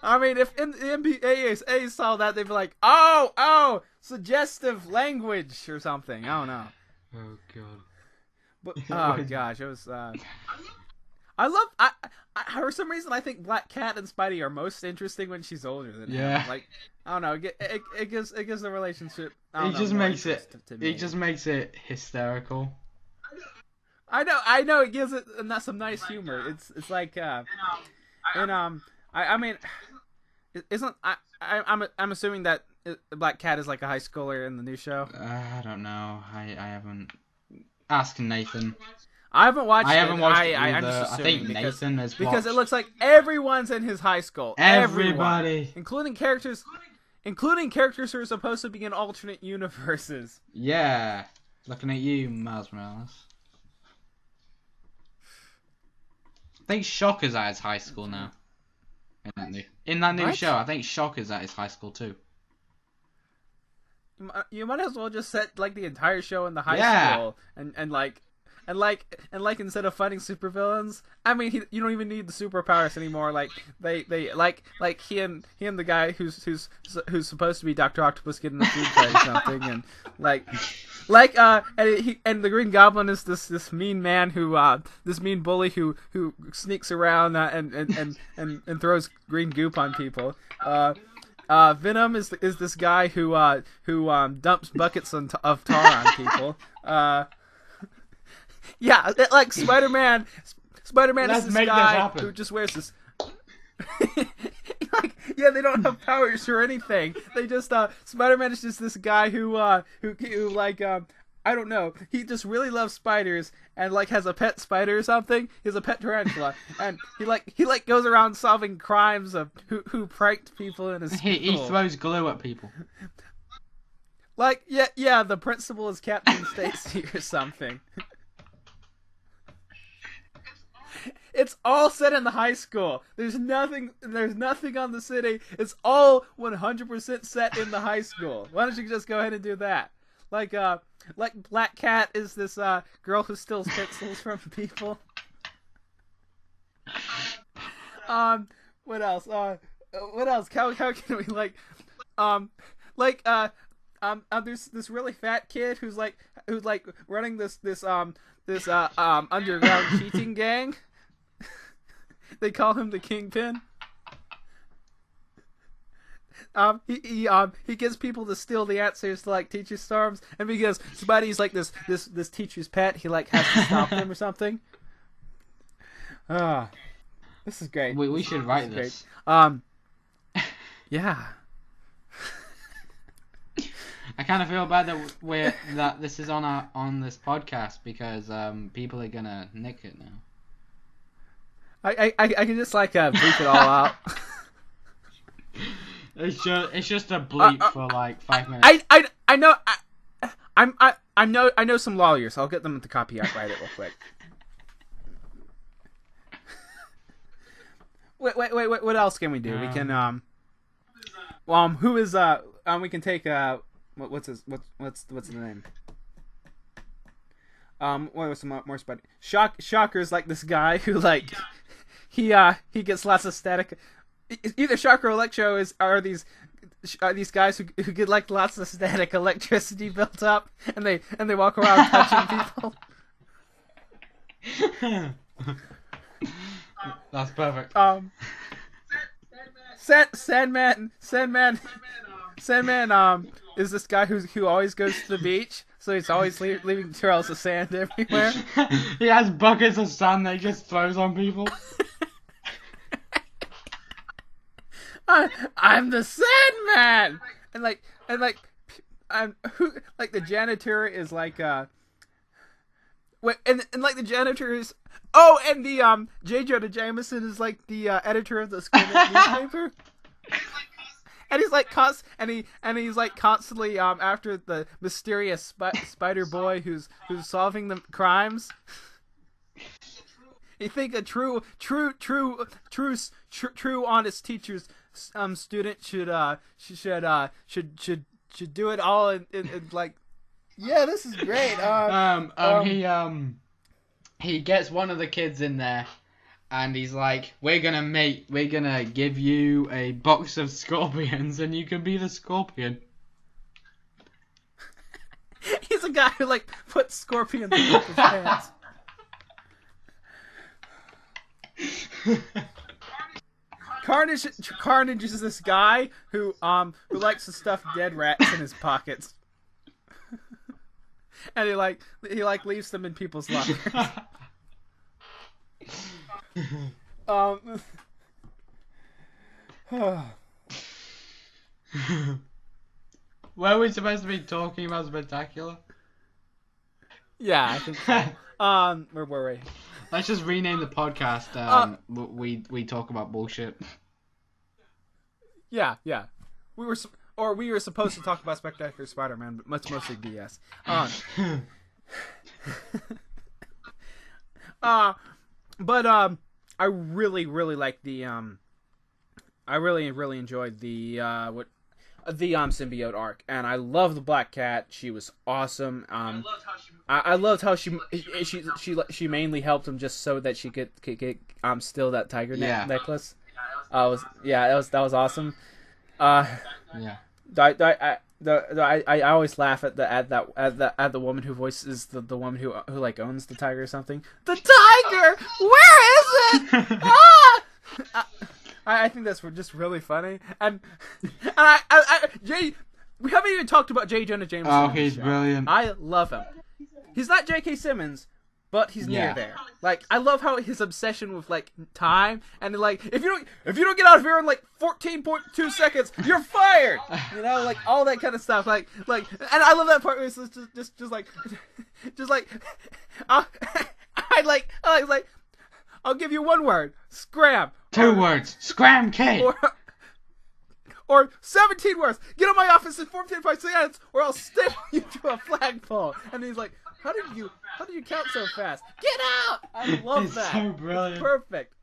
if the NBA saw that, they'd be like, oh, suggestive language or something. I don't know. Oh god. But gosh, it was. For some reason, I think Black Cat and Spidey are most interesting when she's older than him. Like, I don't know. It gives the relationship. It just makes it hysterical. I know. It gives it some nice humor. It's like I'm assuming that Black Cat is like a high schooler in the new show. I don't know. I haven't. Ask Nathan. I haven't watched it. I'm just I think Nathan has watched. Because it looks like everyone's in his high school. Everybody. Including characters who are supposed to be in alternate universes. Yeah. Looking at you, Miles Morales. I think Shocker's at his high school now. In that new show, I think Shocker's at his high school too. You might as well just set like the entire show in the high school and instead of fighting supervillains, you don't even need the superpowers anymore. Like he and the guy who's supposed to be Dr. Octopus get in a food fight or something, and and the Green Goblin is this mean man this mean bully who sneaks around and throws green goop on people. Venom is this guy who dumps buckets of tar on people. Yeah, like Spider-Man. Spider-Man is this guy who just wears this. They don't have powers or anything. They just Spider-Man is just this guy who I don't know. He just really loves spiders and has a pet spider or something. He has a pet tarantula, and he goes around solving crimes of who pranked people in his school. He throws glue at people. The principal is Captain Stacy or something. It's all set in the high school. There's nothing on the city. It's all 100% set in the high school. Why don't you just go ahead and do that? Like Black Cat is this girl who steals pixels from people. What else? What else? How can we there's this really fat kid who's running this underground cheating gang. They call him the Kingpin. He gets people to steal the answers to like teacher storms, and because Spidey's like this teacher's pet, he like has to stop them or something. This is great. We should write this. Yeah. I kind of feel bad that this is on this podcast because people are gonna nick it now. I can just bleep it all out. It's just a bleep for like 5 minutes. I know some lawyers. I'll get them to copyright it real quick. Wait. What else can we do? We can who is we can take what's the name? What was some more Spidey? Shocker's like this guy who like he gets lots of static. Either Shocker or Electro are these guys who get like lots of static electricity built up, and they walk around touching people. That's perfect. Sandman is this guy who always goes to the beach, so he's always leaving trails of sand everywhere. He has buckets of sand that he just throws on people. I'm the Sandman, and the janitor is like and like the janitor is and the J. Jonah Jameson is like the editor of the school newspaper. And he's like constantly after the mysterious spider boy who's solving the crimes. You think a true honest teacher's student should do it all in like, yeah, this is great. He gets one of the kids in there, and he's like, we're gonna give you a box of scorpions, and you can be the scorpion. He's a guy who like puts scorpions in people's pants. Carnage is this guy who likes to stuff dead rats in his pockets. And he leaves them in people's lockers. Were we supposed to be talking about Spectacular? Yeah, I think so. Where were we? Let's just rename the podcast. We talk about bullshit. Yeah. We were supposed to talk about Spectacular Spider-Man, but it's mostly BS. But I really like the I really enjoyed the symbiote arc, and I love the Black Cat. She was awesome. I loved how she mainly helped him just so that she could steal that tiger necklace. That was awesome. I always laugh at the woman who voices the woman who like owns the tiger or something. The tiger, where is it? I think that's just really funny, and Jay, we haven't even talked about J. Jonah Jameson. Oh, he's brilliant. I love him. He's not J.K. Simmons, but he's near there. Like, I love how his obsession with like time, and like if you don't get out of here in like 14.2 seconds, you're fired. You know, like all that kind of stuff. Like, and I love that part where it's just like I like I'll give you one word, scram. 2 words, scram, kid. Or 17 words, get in my office in 14.5 seconds, or I'll staple you to a flagpole. And he's like, how did you How did you count so fast? Get out! I love It's that. so brilliant. It's perfect.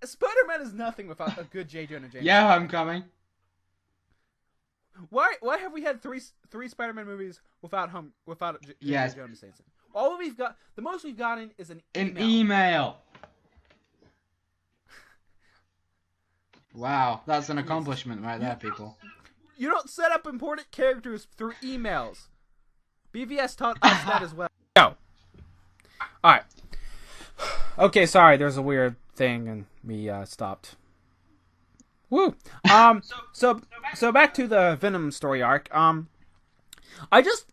Spider-Man is nothing without a good J. Jonah Jameson. Yeah, Homecoming. Why have we had three Spider-Man movies without J. Yes. Jonah Jameson? All we've got, the most we've gotten is an email. An email. Wow, that's an accomplishment right there, people. You don't set up important characters through emails. BVS taught us that as well. Go. Alright. Okay, sorry, there's a weird thing and we stopped. Woo. So back to the Venom story arc. I always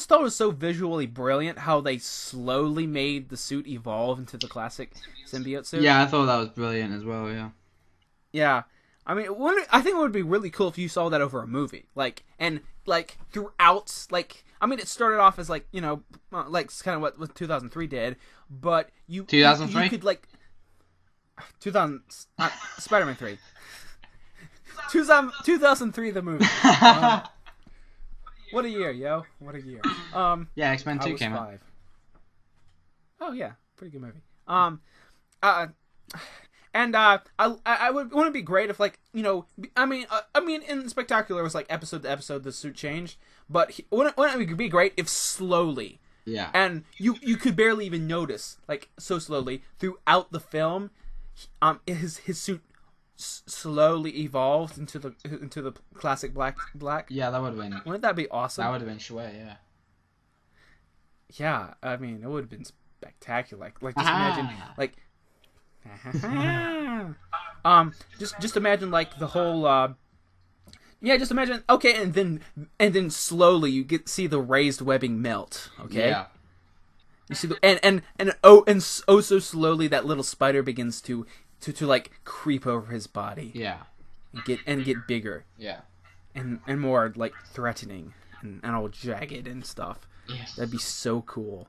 thought it was so visually brilliant how they slowly made the suit evolve into the classic symbiote suit. Yeah, I thought that was brilliant as well, yeah. Yeah. I mean, I think it would be really cool if you saw that over a movie. Throughout, it started off as, kind of what 2003 did, but 2003? You could, Spider-Man 3. 2003, the movie. What a year, yo. What a year. Yeah, X-Men 2 came out. Oh, yeah. Pretty good movie. I wouldn't it be great if, in Spectacular it was episode to episode the suit changed, but wouldn't it be great if slowly, yeah, and you could barely even notice, so slowly throughout the film, his suit slowly evolved into the classic black. Yeah, that would have been. Wouldn't that be awesome? That would have been sweet, yeah. Yeah, I mean, it would have been spectacular. Just imagine, just imagine the whole just imagine, okay, and then slowly you see the raised webbing melt, okay? Yeah. You see and so slowly that little spider begins to creep over his body. Yeah. And get bigger. Yeah. And more threatening and all jagged and stuff. Yes. That'd be so cool.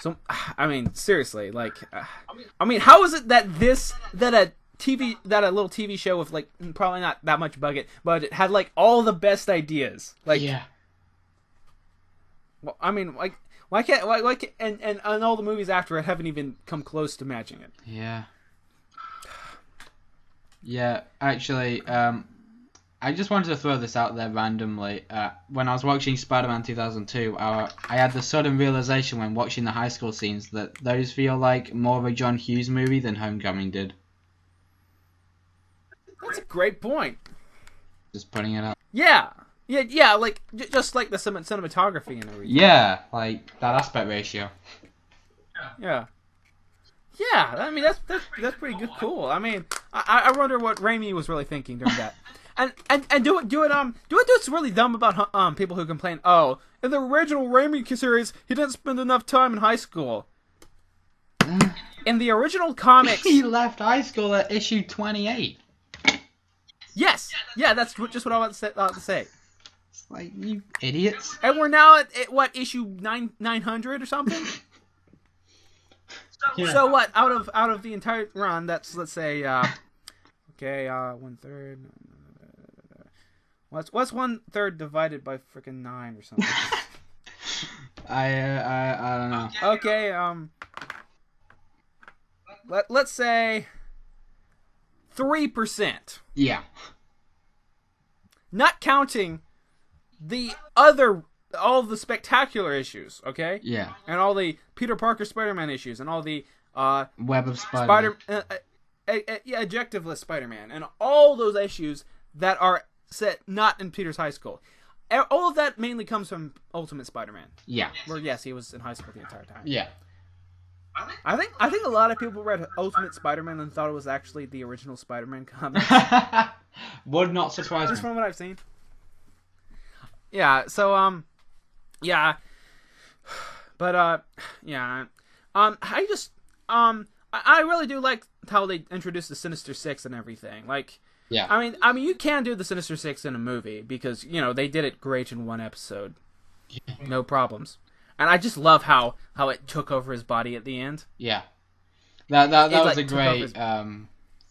So, I mean, seriously, how is it that a little TV show with probably not that much budget had all the best ideas? Yeah. Well, I mean, why can't and all the movies after it haven't even come close to matching it? Yeah. Yeah, actually, I just wanted to throw this out there randomly. When I was watching Spider-Man 2002, I had the sudden realization when watching the high school scenes that those feel like more of a John Hughes movie than Homecoming did. That's a great point. Just putting it up. Yeah, just the cinematography and everything. Yeah, that aspect ratio. Yeah. Yeah, I mean that's pretty good. Cool. I mean, I wonder what Raimi was really thinking during that. And do what's really dumb about people who complain. Oh, in the original Raimi series, he didn't spend enough time in high school. In the original comics, he left high school at issue 28. Yes, yeah, that's just what I want to say. It's you idiots. And we're now at what, issue 900 or something. Yeah. So what? Out of the entire run, that's, let's say, 1/3. What's 1/3 divided by freaking 9 or something? I don't know. Okay, let's say 3%. Yeah. Not counting all the spectacular issues, okay? Yeah. And all the Peter Parker Spider-Man issues, and all the Web of Spider-Man. Ejectiveless Spider-Man, and all those issues that are set not in Peter's high school. All of that mainly comes from Ultimate Spider-Man. Yeah. Where, yes, he was in high school the entire time. Yeah. I think a lot of people read Ultimate Spider-Man and thought it was actually the original Spider-Man comic. Would not surprise me. Just from what I've seen. Yeah, so, yeah. But, yeah. I really do like how they introduced the Sinister Six and everything. Yeah. I mean, you can do the Sinister Six in a movie because, they did it great in one episode. Yeah. No problems. And I just love how it took over his body at the end. Yeah. That was a great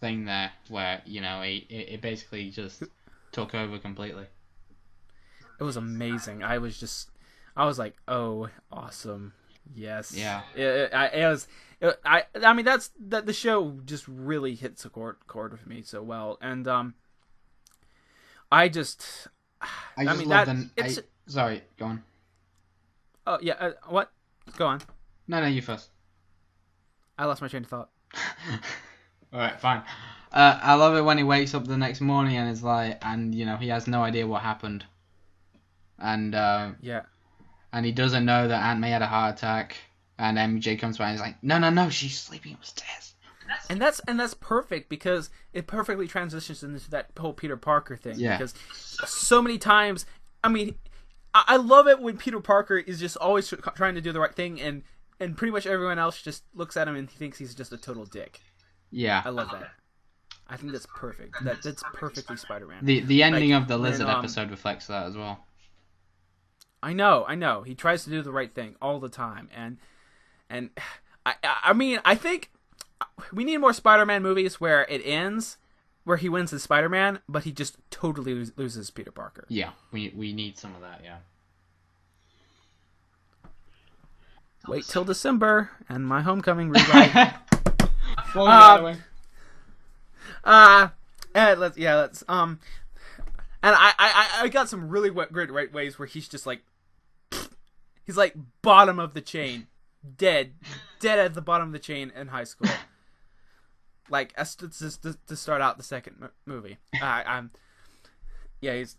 thing there where, it basically just took over completely. It was amazing. I was like, oh, awesome, yes, Yeah. I mean, that the show just really hits a chord with me so well, and I just love that sorry, go on. Oh yeah, what? Go on. No, you first. I lost my train of thought. All right, fine. I love it when he wakes up the next morning and is like, and he has no idea what happened, and Yeah. and he doesn't know that Aunt May had a heart attack, and MJ comes by and he's like, no, she's sleeping upstairs. And that's perfect because it perfectly transitions into that whole Peter Parker thing. Yeah. Because so many times, I mean, I love it when Peter Parker is just always trying to do the right thing, and pretty much everyone else just looks at him and thinks he's just a total dick. Yeah. I love that. I think that's perfect. That's perfectly Spider-Man. The ending of the Lizard episode reflects that as well. I know. He tries to do the right thing all the time, and I mean, I think we need more Spider-Man movies where it ends, where he wins as Spider-Man, but he just totally loses Peter Parker. Yeah, we need some of that, yeah. Wait till December and my Homecoming rewrite. Let's and I got some really great ways where he's just like, he's like bottom of the chain, dead at the bottom of the chain in high school. Like to start out the second movie. He's.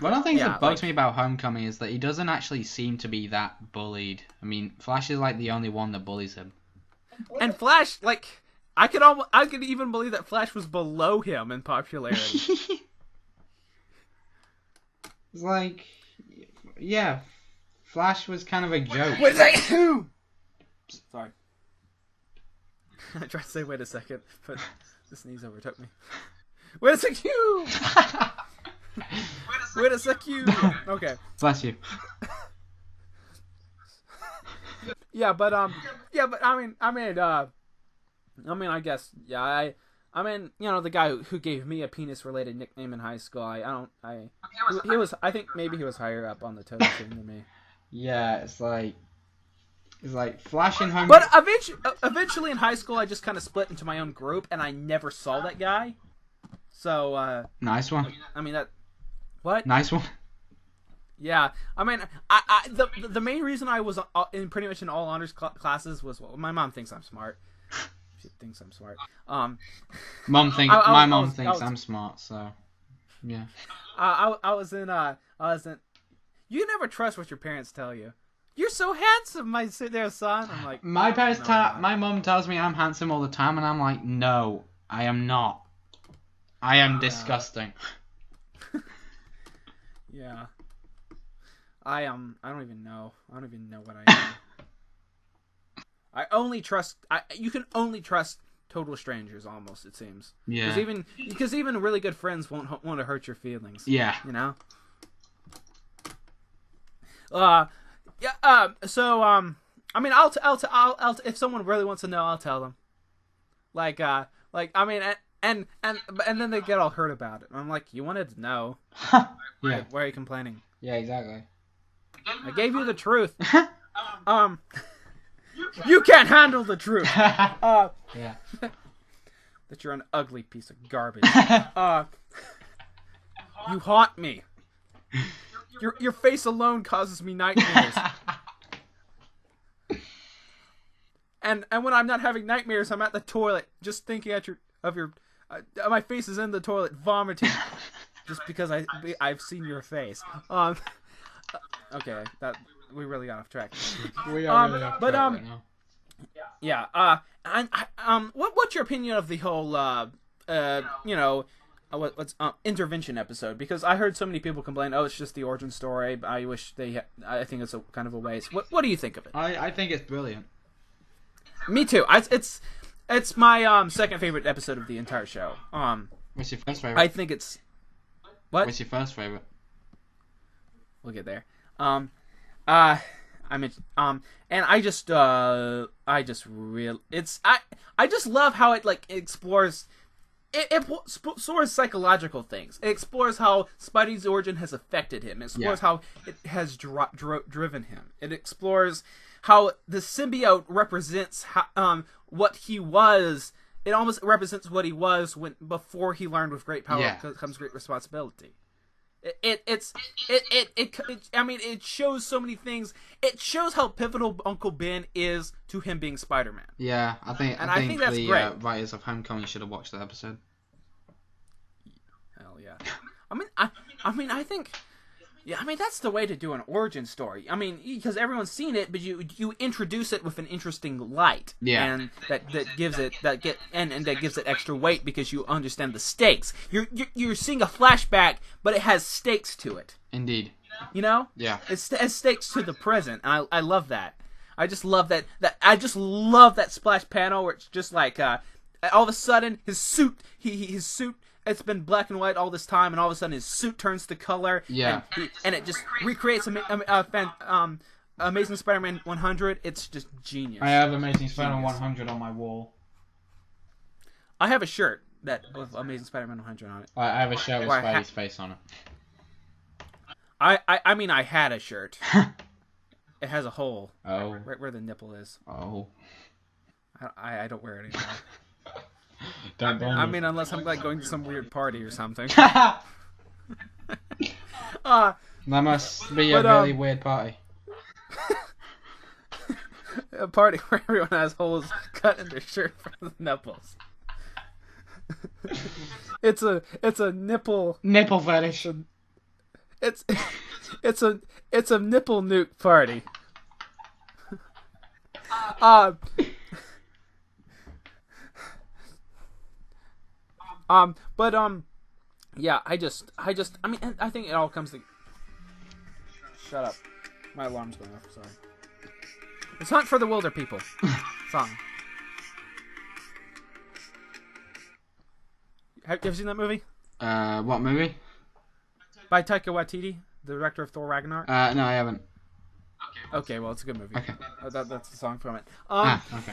One of the things that bugs me about Homecoming is that he doesn't actually seem to be that bullied. I mean, Flash is like the only one that bullies him. And Flash, like, I could even believe that Flash was below him in popularity. It's like, yeah, Flash was kind of a joke. Wait a second. Sorry. I tried to say wait a second, but the sneeze overtook me. Wait a second. Wait a second. Okay. Bless you. But I guess, I mean, the guy who gave me a penis-related nickname in high school, I think maybe he was higher up on the totem chain than me. Yeah, it's like Flash and Home. But eventually in high school, I just kind of split into my own group, and I never saw that guy. So, nice one. I mean, that... What? Nice one. Yeah, I mean, the main reason I was in pretty much in all honors classes was, well, my mom thinks I'm smart. She thinks I'm smart. My mom thinks I'm smart, so yeah. I was in. You never trust what your parents tell you. You're so handsome, my son. I'm like, my mom tells me I'm handsome all the time, and I'm like, no, I am not. I am disgusting. Yeah. I don't even know. I don't even know what I am. You can only trust total strangers, almost, it seems. Yeah. Because even really good friends won't want to hurt your feelings. Yeah. You know. I mean, I'll if someone really wants to know, I'll tell them. I mean, and then they get all hurt about it. I'm like, you wanted to know. Yeah. Why are you complaining? Yeah, exactly. I gave you the truth. You can't handle the truth. Yeah. That you're an ugly piece of garbage. You haunt me. Your face alone causes me nightmares. And when I'm not having nightmares, I'm at the toilet just thinking of your my face is in the toilet vomiting just because I've seen your face. Okay, that we really got off track. We are really off track right now. Yeah. What's your opinion of the whole intervention episode? Because I heard so many people complain, oh, it's just the origin story. I wish I think it's a kind of a waste. What do you think of it? I think it's brilliant. Me too. It's my second favorite episode of the entire show. What's your first favorite? I think it's what? What's your first favorite? We'll get there. And I just love how it explores it explores psychological things. It explores how Spidey's origin has affected him. It explores how it has driven him. It explores how the symbiote represents what he was. It almost represents what he was before he learned with great power comes great responsibility. It shows so many things. It shows how pivotal Uncle Ben is to him being Spider-Man. Yeah, I think that's the great. writers of Homecoming should have watched that episode. Hell yeah. I think that's the way to do an origin story. I mean, because everyone's seen it, but you introduce it with an interesting light. Yeah. And that gives it extra weight because you understand the stakes. You're seeing a flashback, but it has stakes to it. Indeed. You know? Yeah. It has stakes to the present, and I love that. I just love that. I just love that splash panel where it's just like all of a sudden his suit his suit. It's been black and white all this time, and all of a sudden his suit turns to color. Yeah. And it just recreates Amazing Spider-Man 100. It's just genius. I have Amazing Spider-Man 100 on my wall. I have a shirt with Amazing Spider-Man 100 on it. I have a shirt with Spidey's face on it. I mean, I had a shirt. It has a hole. Oh. Right where the nipple is. Oh. I don't wear it anymore. I mean, unless I'm like going to some weird party or something. That must be a really weird party. A party where everyone has holes cut in their shirt from the nipples. It's a nipple fetish. It's a nipple nuke party. Yeah, I think it all comes to... Shut up. My alarm's going off, sorry. It's Hunt for the Wilder People song. Have you ever seen that movie? What movie? By Taika Waititi, the director of Thor Ragnarok? No, I haven't. Okay, well, it's a good movie. Okay. That's the song from it. Okay.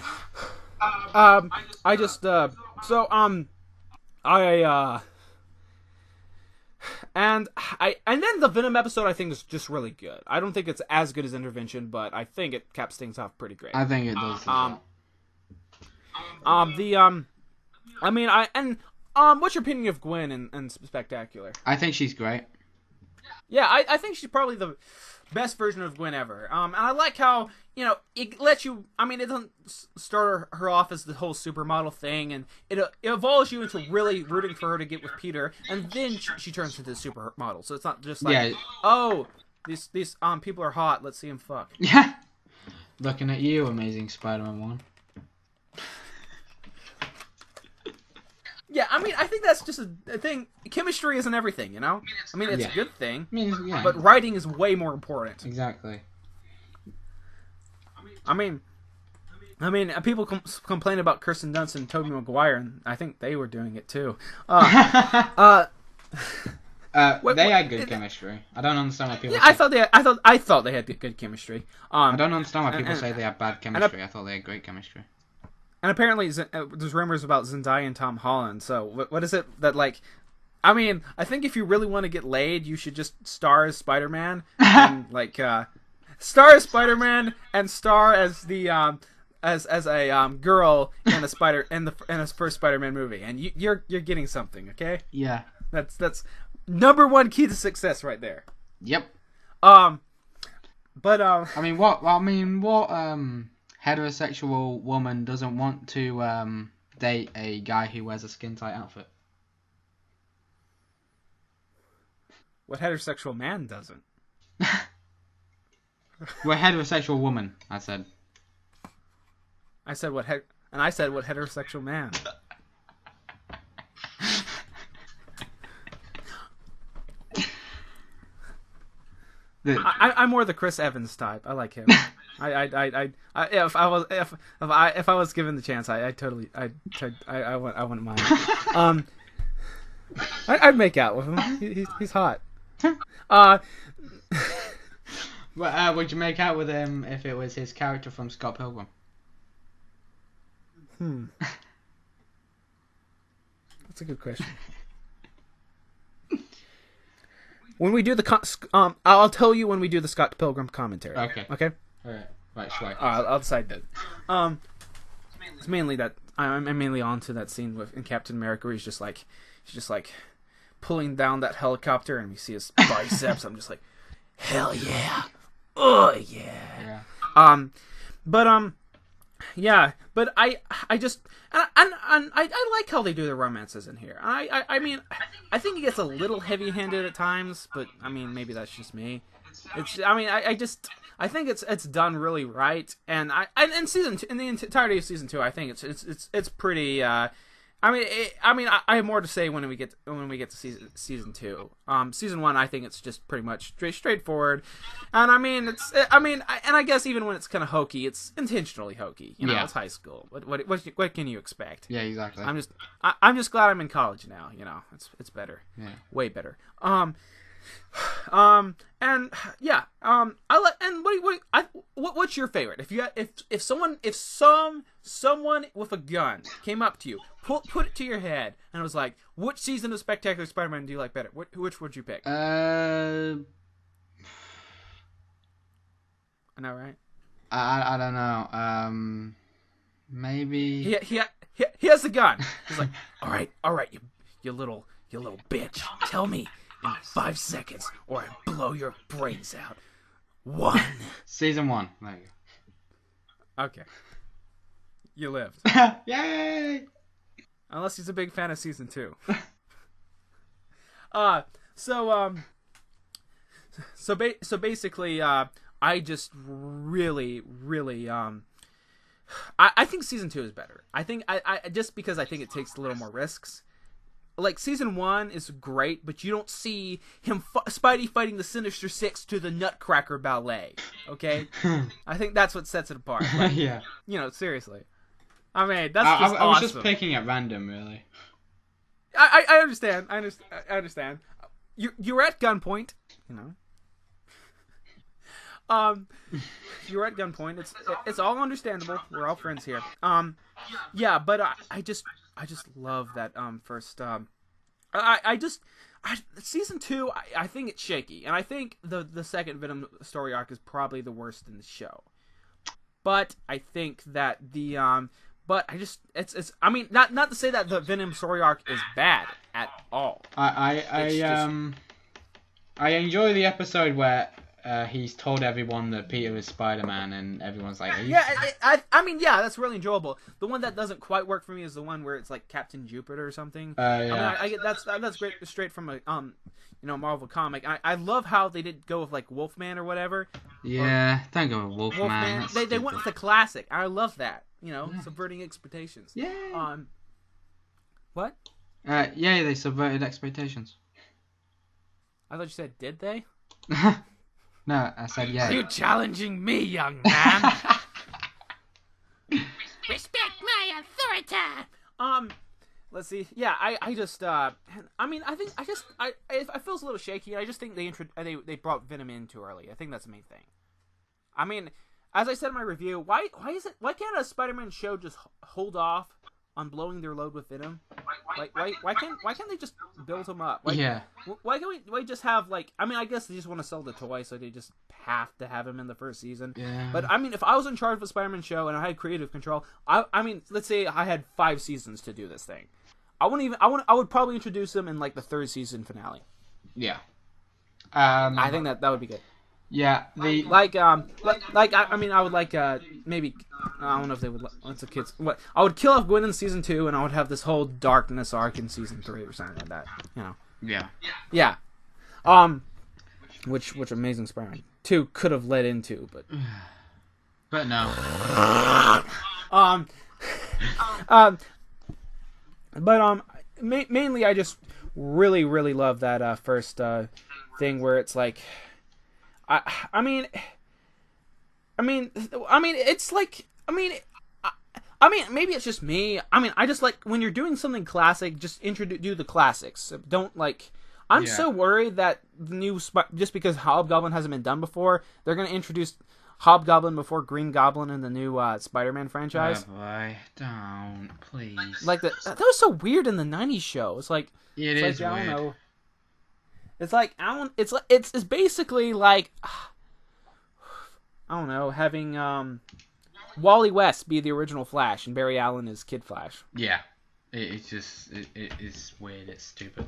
And then the Venom episode I think is just really good. I don't think it's as good as Intervention, but I think it caps things off pretty great. I think it does. What's your opinion of Gwen in Spectacular? I think she's great. Yeah, I think she's probably the best version of Gwen ever. And I like how, it lets you... it doesn't start her off as the whole supermodel thing, and it evolves you into really rooting for her to get with Peter, and then she turns into the supermodel. So it's not just like, these people are hot, let's see them fuck. Yeah. Looking at you, Amazing Spider-Man 1. Yeah, I think that's just a thing. Chemistry isn't everything, it's a good thing. But writing is way more important. Exactly. People complain about Kirsten Dunst and Tobey Maguire, and I think they were doing it too. They had good chemistry. I don't understand why people. Yeah, I thought they had good chemistry. I don't understand why people say they have bad chemistry. I thought they had great chemistry. And apparently, there's rumors about Zendaya and Tom Holland. So what is it that like? I think if you really want to get laid, you should just star as Spider-Man and star as Spider-Man and star as the as a girl in a first Spider-Man movie, and you're getting something, okay? Yeah. That's number one key to success right there. Yep. What heterosexual woman doesn't want to date a guy who wears a skin tight outfit? What heterosexual man doesn't? We're heterosexual woman, I said. I said what heterosexual man? I'm more the Chris Evans type. I like him. If I was given the chance, I wouldn't mind. I'd make out with him. He's hot. Would you make out with him if it was his character from Scott Pilgrim? That's a good question. When we do the I'll tell you when we do the Scott Pilgrim commentary. Okay. Okay. All right. Right. Sure. I'll decide that. It's mainly that I'm mainly onto that scene in Captain America where he's just like pulling down that helicopter and we see his biceps. I'm just like, hell yeah, oh yeah. But I just and I like how they do the romances in here. I mean I think it gets a little heavy-handed at times, but I mean maybe that's just me. I think it's done really right, and in season 2, in the entirety of season 2, I think it's pretty. I have more to say when we get to season 2. Season 1, I think it's just pretty much straightforward, and I guess even when it's kind of hokey, it's intentionally hokey. You know, It's high school. What can you expect? Yeah, exactly. I'm just glad I'm in college now. You know, it's better. Yeah, way better. What's your favorite? If someone with a gun came up to you, put it to your head, and was like, which season of Spectacular Spider-Man do you like better? Which would you pick? I know, right? I don't know. Maybe he has a gun. He's like, all right, you little bitch, tell me in 5 seconds, or I blow your brains out. 1. Season 1. There you go. Okay. You lived. Yay! Unless he's a big fan of season 2. So basically, I just really, I think season 2 is better. I think I just because I think it takes a little more risks. Like, season 1 is great, but you don't see him Spidey fighting the Sinister Six to the Nutcracker Ballet, okay? I think that's what sets it apart. Like, yeah. You know, seriously. I mean, that's just awesome. I was just picking at random, really. I understand. I understand. You're at gunpoint, you know. You're at gunpoint. It's all understandable. We're all friends here. Yeah, but I just love that first. Season 2. I think it's shaky, and I think the second Venom story arc is probably the worst in the show. But I think that but I just it's. I mean, not to say that the Venom story arc is bad at all. I enjoy the episode where he's told everyone that Peter is Spider-Man, and everyone's like, I mean, that's really enjoyable. The one that doesn't quite work for me is the one where it's like Captain Jupiter or something. Yeah. I mean, that's great, straight from a Marvel comic. I love how they did go with like Wolfman or whatever. Yeah, don't go with Wolfman. They went with the classic. I love that. You know, subverting expectations. Yeah. What? Yeah, they subverted expectations. I thought you said, did they? No, I said yeah. Are you challenging me, young man? Respect my authority. Let's see. Yeah, I just I mean, I think it feels a little shaky. I just think they brought Venom in too early. I think that's the main thing. I mean, as I said in my review, why can't a Spider-Man show just hold off on blowing their load with Venom? Like, why can't they just build him up? Why can't we just have, like, I mean, I guess they just want to sell the toy, so they just have to have him in the first season. Yeah. But I mean, if I was in charge of a Spider-Man show and I had creative control, I mean, let's say I had 5 seasons to do this thing. I would probably introduce him in like the 3rd season finale. Yeah. I think that would be good. Yeah, I mean, I would like maybe, I don't know if they would. It's a kids. What I would kill off Gwen in season 2, and I would have this whole darkness arc in season 3 or something like that. You know. Yeah. Yeah. Which Amazing Spider-Man 2 could have led into, but no. Mainly I just really love that first thing where it's like. I mean, it's like, I mean, maybe it's just me. I mean, I just like when you're doing something classic, just do the classics. Don't like. I'm so worried that the new just because Hobgoblin hasn't been done before, they're gonna introduce Hobgoblin before Green Goblin in the new Spider-Man franchise. Oh boy, don't, please. Like that was so weird in the '90s show. It's like It it's is like, weird. I don't know. It's like it's basically like I don't know, having Wally West be the original Flash and Barry Allen is Kid Flash. Yeah, it is weird. It's stupid.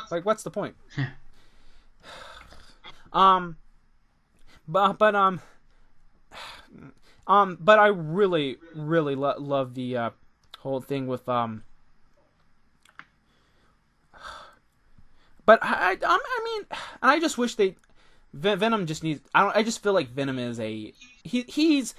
Like, what's the point? But I really love the whole thing with But I mean, and I just wish Venom just needs. I just feel like Venom is he's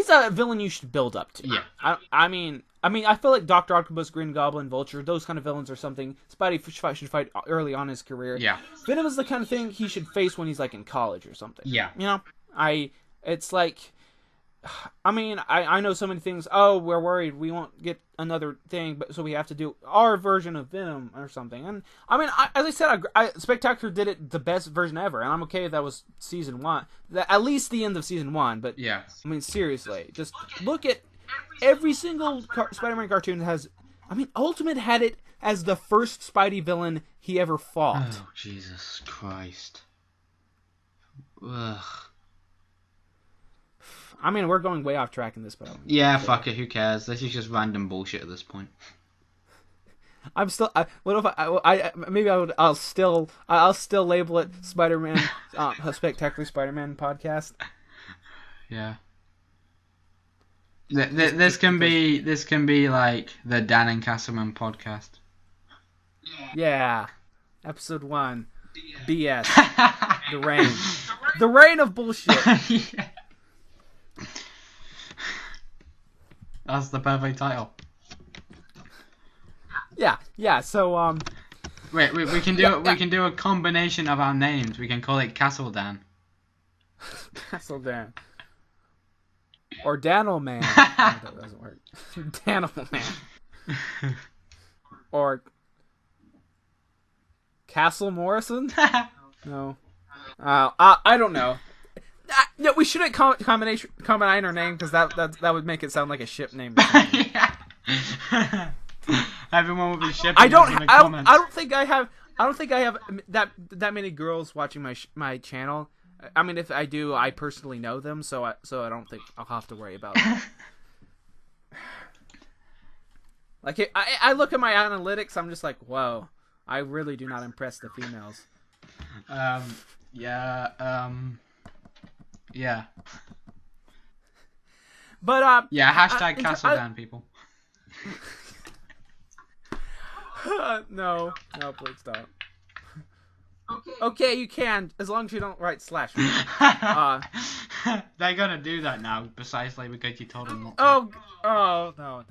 a villain you should build up to. Yeah. I mean, I feel like Dr. Octopus, Green Goblin, Vulture, those kind of villains are something Spidey should fight early on in his career. Yeah. Venom is the kind of thing he should face when he's like in college or something. Yeah. You know, it's like, I mean, I know so many things. Oh, we're worried we won't get another thing, but so we have to do our version of Venom or something. And I mean, as I said, Spectacular did it the best version ever, and I'm okay if that was season 1, at least the end of season 1. But yeah, I mean, seriously, just look at every single Spider-Man cartoon has. I mean, Ultimate had it as the first Spidey villain he ever fought. Oh, Jesus Christ. Ugh. I mean, we're going way off track in this, but yeah, fuck it. Who cares? This is just random bullshit at this point. I'm still. What if I'll still label it Spider-Man, Spectacular Spider-Man podcast. Yeah. This can be like the Dan and Castleman podcast. Yeah, episode 1, BS, the reign of bullshit. Yeah. That's the perfect title. Yeah. So wait, we can do a combination of our names. We can call it Castle Dan. Castle Dan. Or Daniel Man. No, that doesn't work. Daniel Man. Or Castle Morrison? No. I don't know. No, we shouldn't combine our name because that would make it sound like a ship name. Yeah. Everyone will be shipping. I don't think I have that many girls watching my channel. I mean, if I do, I personally know them, so I don't think I'll have to worry about it. Like, I look at my analytics, I'm just like, whoa, I really do not impress the females. Yeah. But yeah, hashtag CastleDan, people. No, please don't. Okay, you can, as long as you don't write slash. They're gonna do that now, precisely because you told them not to. Oh, no.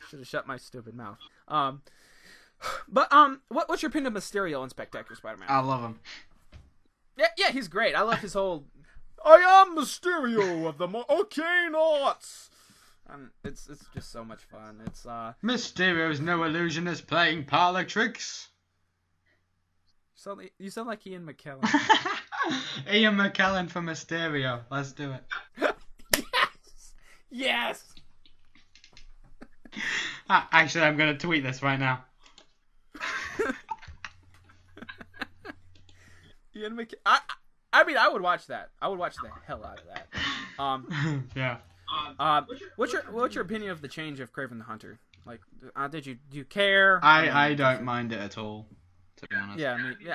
Should have shut my stupid mouth. But what's your opinion of Mysterio in Spectacular Spider-Man? I love him. Yeah, he's great. I love his whole, I am Mysterio of the arcane arts. It's just so much fun. It's Mysterio's no illusionist playing parlor tricks. You sound like Ian McKellen. Ian McKellen for Mysterio. Let's do it. Yes. Actually, I'm gonna tweet this right now. Ian McKellen. I mean, I would watch that. I would watch the hell out of that. Yeah. What's your opinion of the change of Kraven the Hunter? Like, do you care? I don't mind it at all, to be honest.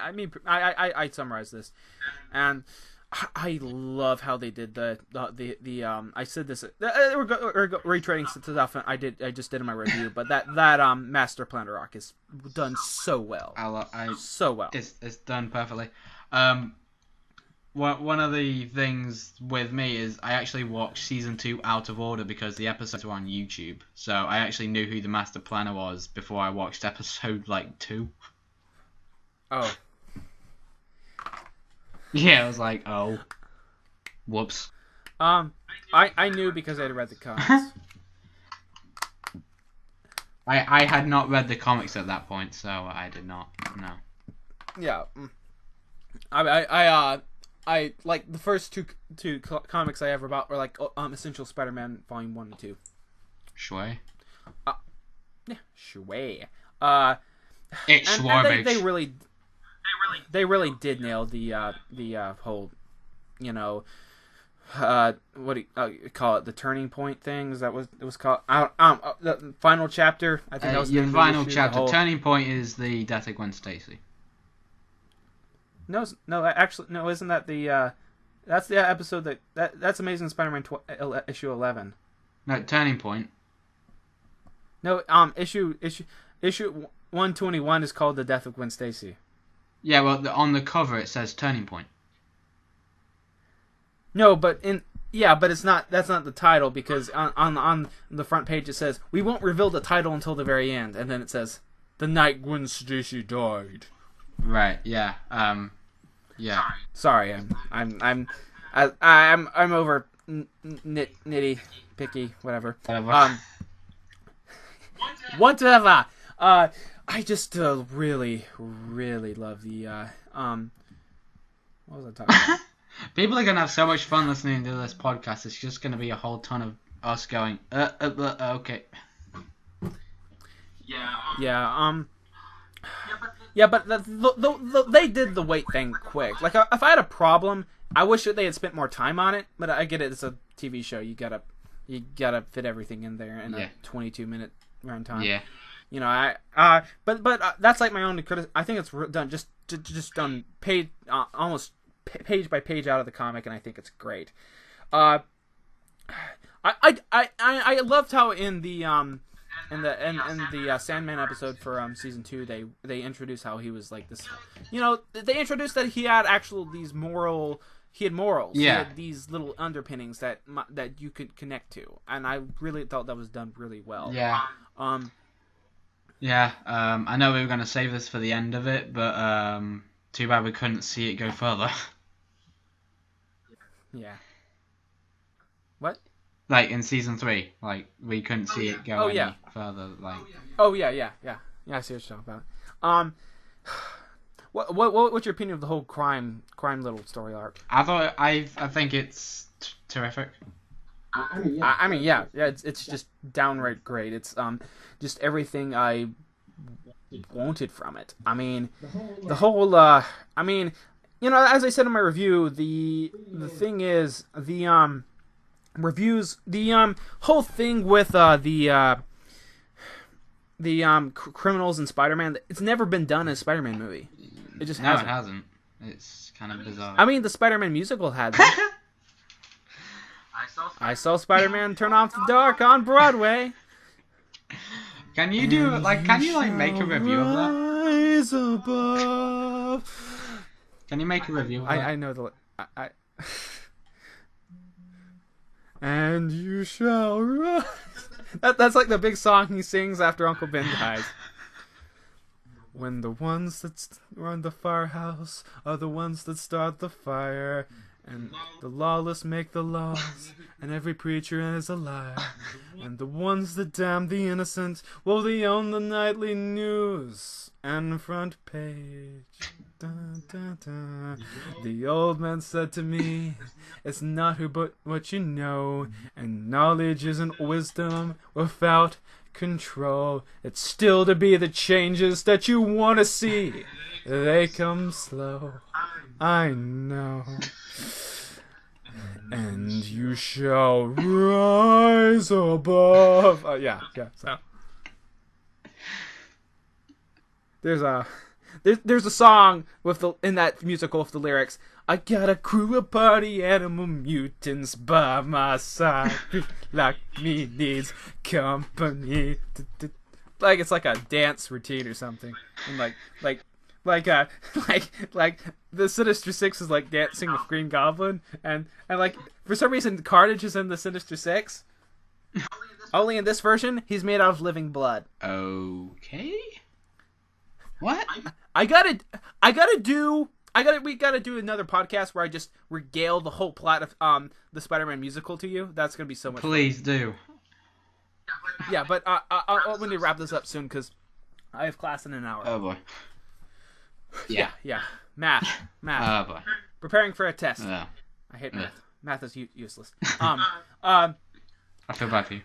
I mean, I summarized this, and I love how they did the I said this. We're retrading stuff. I just did in my review, but that Master Plan arc is done so well. So well. It's done perfectly. One of the things with me is I actually watched season 2 out of order because the episodes were on YouTube. So I actually knew who the Master Planner was before I watched episode 2. Oh. Yeah, I was like, oh, whoops. I knew because I had read the comics. I had not read the comics at that point, so I did not know. Yeah. I like the first two comics I ever bought were like Essential Spider-Man Volume 1 and 2. Shui. Yeah, shui. It's and they really did nail the whole, what do you call it? The turning point thing? Is that what it was called? The final chapter. I think that was the final chapter. Turning point is the death of Gwen Stacy. No, actually, no. Isn't that the? That's the episode that's Amazing Spider-Man issue 11. No, turning point. No, issue 121 is called The Death of Gwen Stacy. Yeah, well, on the cover it says turning point. No, but it's not. That's not the title, because on the front page it says we won't reveal the title until the very end, and then it says the night Gwen Stacy died. Right. Yeah. Yeah. Sorry, I'm over nitty picky whatever. Whatever. I just really love the what was I talking about? People are gonna have so much fun listening to this podcast. It's just gonna be a whole ton of us going, okay. Yeah, but they did the wait thing quick. Like, if I had a problem, I wish that they had spent more time on it. But I get it; it's a TV show. You gotta fit everything in there in a 22-minute runtime. Yeah. But that's like my only criticism. I think it's done just done almost page by page out of the comic, and I think it's great. I loved how in the Sandman episode for season 2 they introduced how he was like this. They introduced that he had morals. Yeah. He had these little underpinnings that you could connect to, and I really thought that was done really well. Yeah. I know we were going to save this for the end of it, but too bad we couldn't see it go further. Yeah. What? Like in season 3, like we couldn't see it go any further. Like. Oh yeah. I see what you're talking about. What's your opinion of the whole crime little story arc? I think it's terrific. I mean, it's just downright great. It's just everything I wanted from it. I mean, the whole as I said in my review, the thing is the reviews, the whole thing with the criminals in Spider-Man, it's never been done in a Spider-Man movie. It just hasn't. No, it hasn't. It's kind of bizarre. I mean, the Spider-Man musical had that. I saw Spider-Man Turn Off the Dark on Broadway. Can you make a review of that? Rise above. Can you make a review of that? I know the... I And you shall rise. That's like the big song he sings after Uncle Ben dies. When the ones that run the firehouse are the ones that start the fire, and the lawless make the laws, and every preacher is a liar, and the ones that damn the innocent, well, they own the nightly news and front page. Dun, dun, dun. The old man said to me, it's not who but what you know, and knowledge isn't wisdom without control. It's still to be the changes that you want to see. They come slow, I know. And you shall rise above. So there's a song in that musical with the lyrics. I got a crew of party animal mutants by my side. Like me needs company. Like it's like a dance routine or something. And like the Sinister Six is like dancing with Green Goblin, and like for some reason Carnage is in the Sinister Six. Only in this version, he's made out of living blood. Okay. What? We gotta do another podcast where I just regale the whole plot of the Spider-Man musical to you. That's gonna be so much Please fun. do. Yeah, but I'll need to wrap this up soon because I have class in an hour. Oh boy. Yeah. Math. Oh boy. Preparing for a test. Yeah. I hate math. Yeah. Math is useless. I feel bad for you.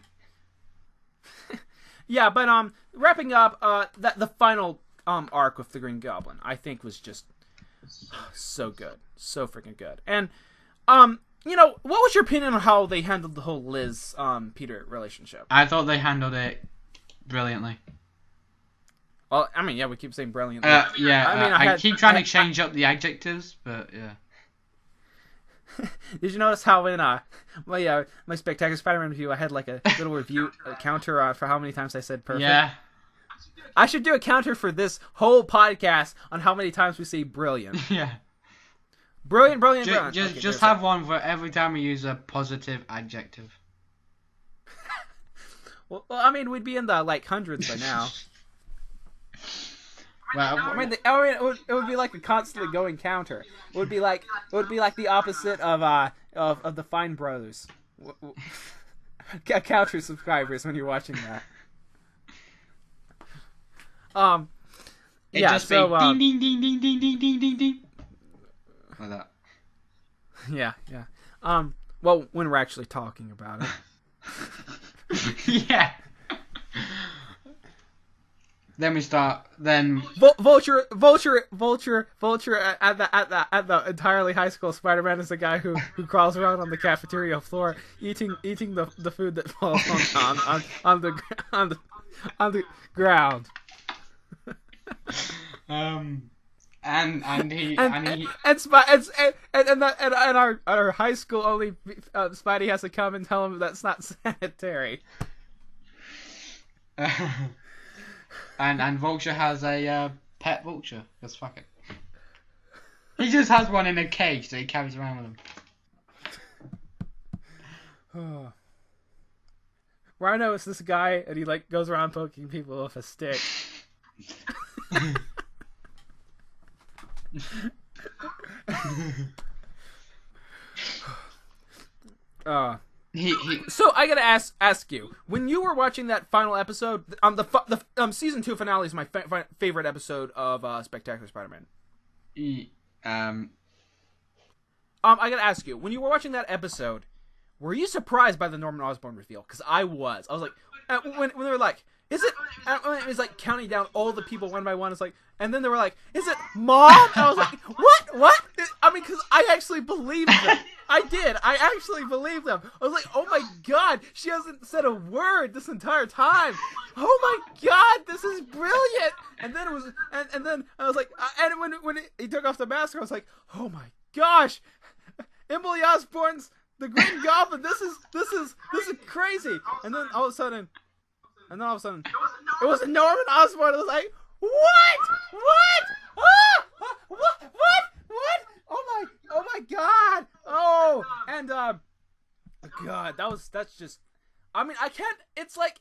Yeah, but wrapping up, that the final arc with the Green Goblin, I think was just so good, so freaking good. And you know, what was your opinion on how they handled the whole Liz Peter relationship? I thought they handled it brilliantly. Well, I mean, yeah, we keep saying brilliant. Yeah, I mean, I keep trying to change up the adjectives, but yeah. Did you notice how in my Spectacular Spider-Man review, I had like a little review counter for how many times I said perfect? Yeah. I should do a counter for this whole podcast on how many times we say brilliant. Yeah. Brilliant. Just have one for every time we use a positive adjective. Well, I mean, we'd be in the like hundreds by now. Well, I mean, it would be like a constantly going counter. It would be like the opposite of the Fine Brothers. Counter subscribers when you're watching that. It yeah. just So be ding ding ding ding ding ding ding ding ding. Like that. Yeah. Well, when we're actually talking about it. Yeah. Then we start. Then Vulture at the entirely high school Spider-Man is the guy who crawls around on the cafeteria floor eating the food that falls on the ground. and our high school only Spidey has to come and tell him that's not sanitary. And Vulture has a pet vulture. Just fuck it. He just has one in a cage that he carries around with him. Rhino is this guy, and he like goes around poking people with a stick. So I gotta ask you, when you were watching that final episode, the season 2 finale is my favorite episode of Spectacular Spider-Man. I gotta ask you, when you were watching that episode, were you surprised by the Norman Osborn reveal? Because I was. I was like, when they were like, is it? It was like counting down all the people one by one. It's like, and then they were like, is it Mom? And I was like, what? I mean, because I actually believed them. I did. I actually believed them. I was like, oh my god, she hasn't said a word this entire time. Oh my god, this is brilliant. And then it was, and then I was like, and when he took off the mask, I was like, oh my gosh, Emily Osborn's the Green Goblin. This is crazy. And then all of a sudden, it was Norman Osborn. I was like, what? What? Oh my god. Oh, and god, that's just, I mean, I can't, it's like,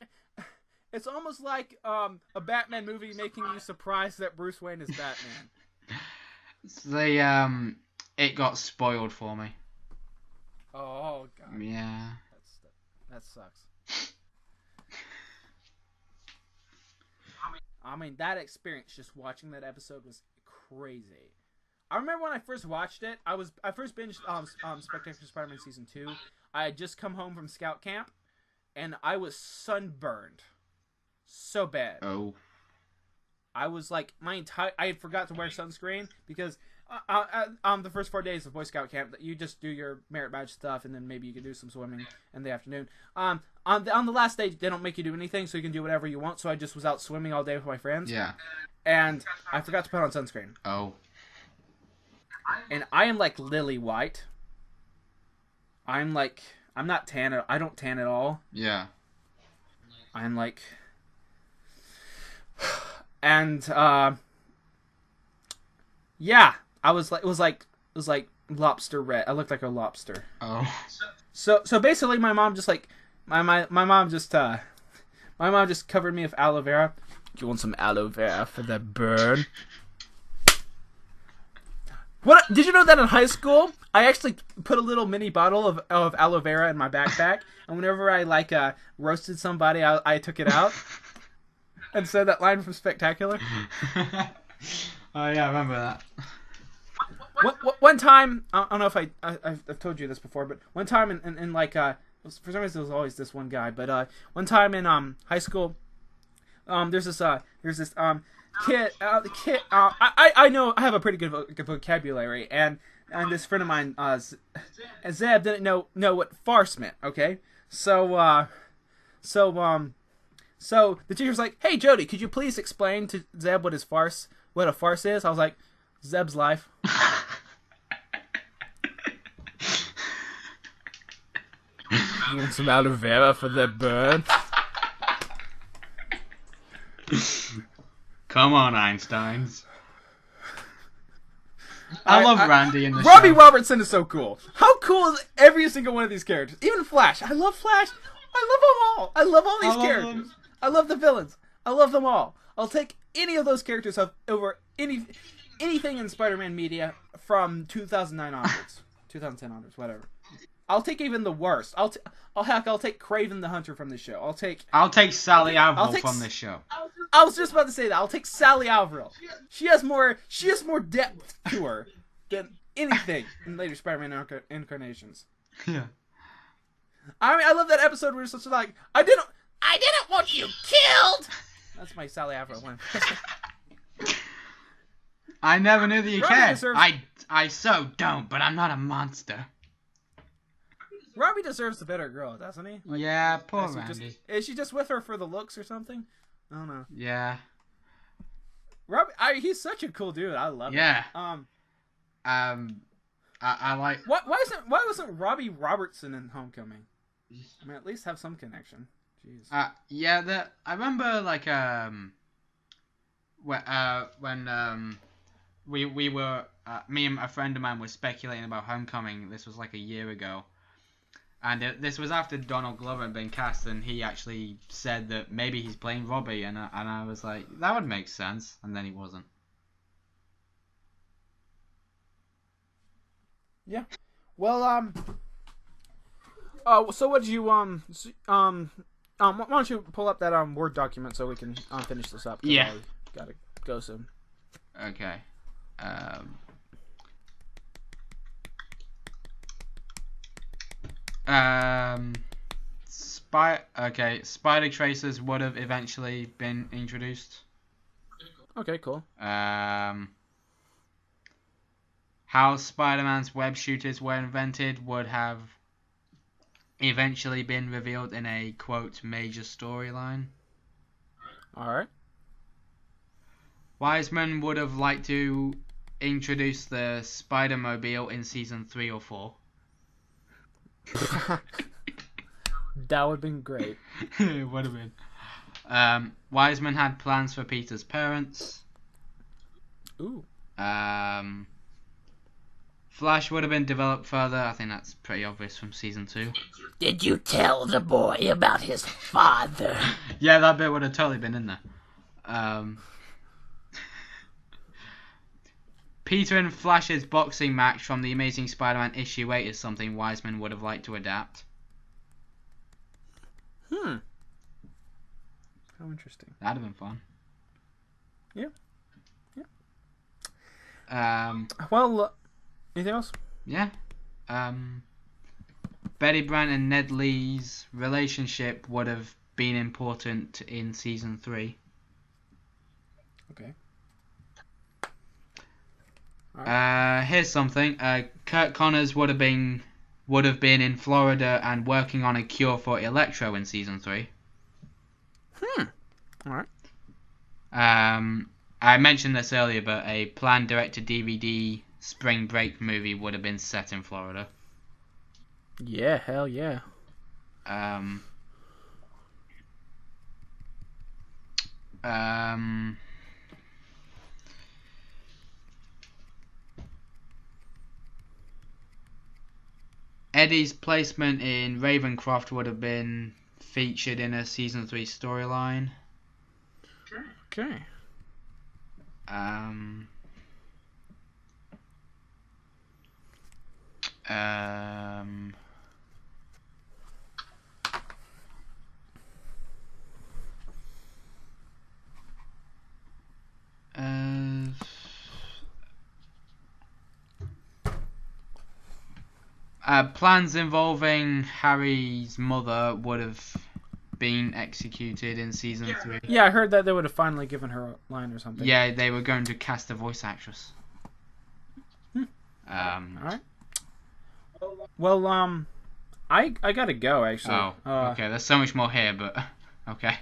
it's almost like a Batman movie making you surprised that Bruce Wayne is Batman. It got spoiled for me. Oh god. Yeah. That sucks. I mean, that experience just watching that episode was crazy. I remember when I first watched it, I first binged Spectacular Spider-Man Season 2. I had just come home from scout camp, and I was sunburned. So bad. Oh. I was like, I had forgot to wear sunscreen, because the first 4 days of Boy Scout camp, you just do your merit badge stuff, and then maybe you can do some swimming in the afternoon. On the last day, they don't make you do anything, so you can do whatever you want. So I just was out swimming all day with my friends. Yeah. And I forgot to put on sunscreen. Oh. And I am like lily white. I'm not tan. I don't tan at all. Yeah. I'm like, and yeah. I was like, it was like lobster red. I looked like a lobster. Oh. So basically, my mom just like, my mom just covered me with aloe vera. You want some aloe vera for that burn? What? Did you know that in high school, I actually put a little mini bottle of aloe vera in my backpack, and whenever I roasted somebody, I took it out and said that line from Spectacular. Oh yeah, I remember that. one time, I don't know if I've told you this before, but one time in like for some reason there was always this one guy, but one time in high school, there's this kid. I know I have a pretty good vocabulary, and this friend of mine, Zeb, didn't know what farce meant. Okay, so the teacher's like, "Hey Jody, could you please explain to Zeb what a farce is?" I was like, "Zeb's life." You want some aloe vera for that bird? Come on, Einsteins. I love Randy in the Robbie show. Robertson is so cool. How cool is every single one of these characters? Even Flash. I love Flash. I love them all. I love all these characters. I love the villains. I love them all. I'll take any of those characters over anything in Spider-Man media from 2009 onwards. 2010 onwards, whatever. I'll take even the worst. I'll take Kraven the Hunter from this show. I'll take Sally Averill from this show. I was just about to say that. I'll take Sally Averill. She has more depth to her than anything in later Spider-Man incarnations. Yeah. I mean, I love that episode where it's just like, I didn't want you killed. That's my Sally Averill one. I never knew that you cared. I so don't, but I'm not a monster. Robbie deserves the better girl, doesn't he? Like, yeah, poor Randy. Is she just with her for the looks or something? I don't know. Yeah. Robbie, he's such a cool dude. I love him. Yeah. I like. Why wasn't Robbie Robertson in Homecoming? I mean, at least have some connection. Jeez. Yeah. I remember like when we were me and a friend of mine were speculating about Homecoming. This was like a year ago. And this was after Donald Glover had been cast, and he actually said that maybe he's playing Robbie, and I was like, that would make sense, and then he wasn't. Yeah. Well, so what did you why don't you pull up that Word document so we can finish this up? Yeah. I gotta go soon. Okay. Spider tracers would have eventually been introduced. Okay, cool. How Spider-Man's web shooters were invented would have eventually been revealed in a quote major storyline. Alright. Wiseman would have liked to introduce the Spider-Mobile in season 3 or 4. That would have been great. It would have been. Wiseman had plans for Peter's parents. Ooh. Flash would have been developed further. I think that's pretty obvious from season 2. Did you tell the boy about his father? Yeah, that bit would have totally been in there. Peter and Flash's boxing match from the Amazing Spider-Man issue 8 is something Wiseman would have liked to adapt. How interesting. That'd have been fun. Yeah. Well, anything else? Yeah. Betty Brant and Ned Lee's relationship would have been important in season 3. Okay. Here's something. Kurt Connors would have been in Florida and working on a cure for Electro in season 3. Alright. I mentioned this earlier, but a planned direct-to-DVD spring break movie would have been set in Florida. Yeah, hell yeah. Eddie's placement in Ravencroft would have been featured in a season 3 storyline. Okay. Plans involving Harry's mother would have been executed in season 3. Yeah, I heard that they would have finally given her a line or something. Yeah, they were going to cast a voice actress. Alright. Well, I gotta go, actually. Oh, okay. There's so much more here, but okay.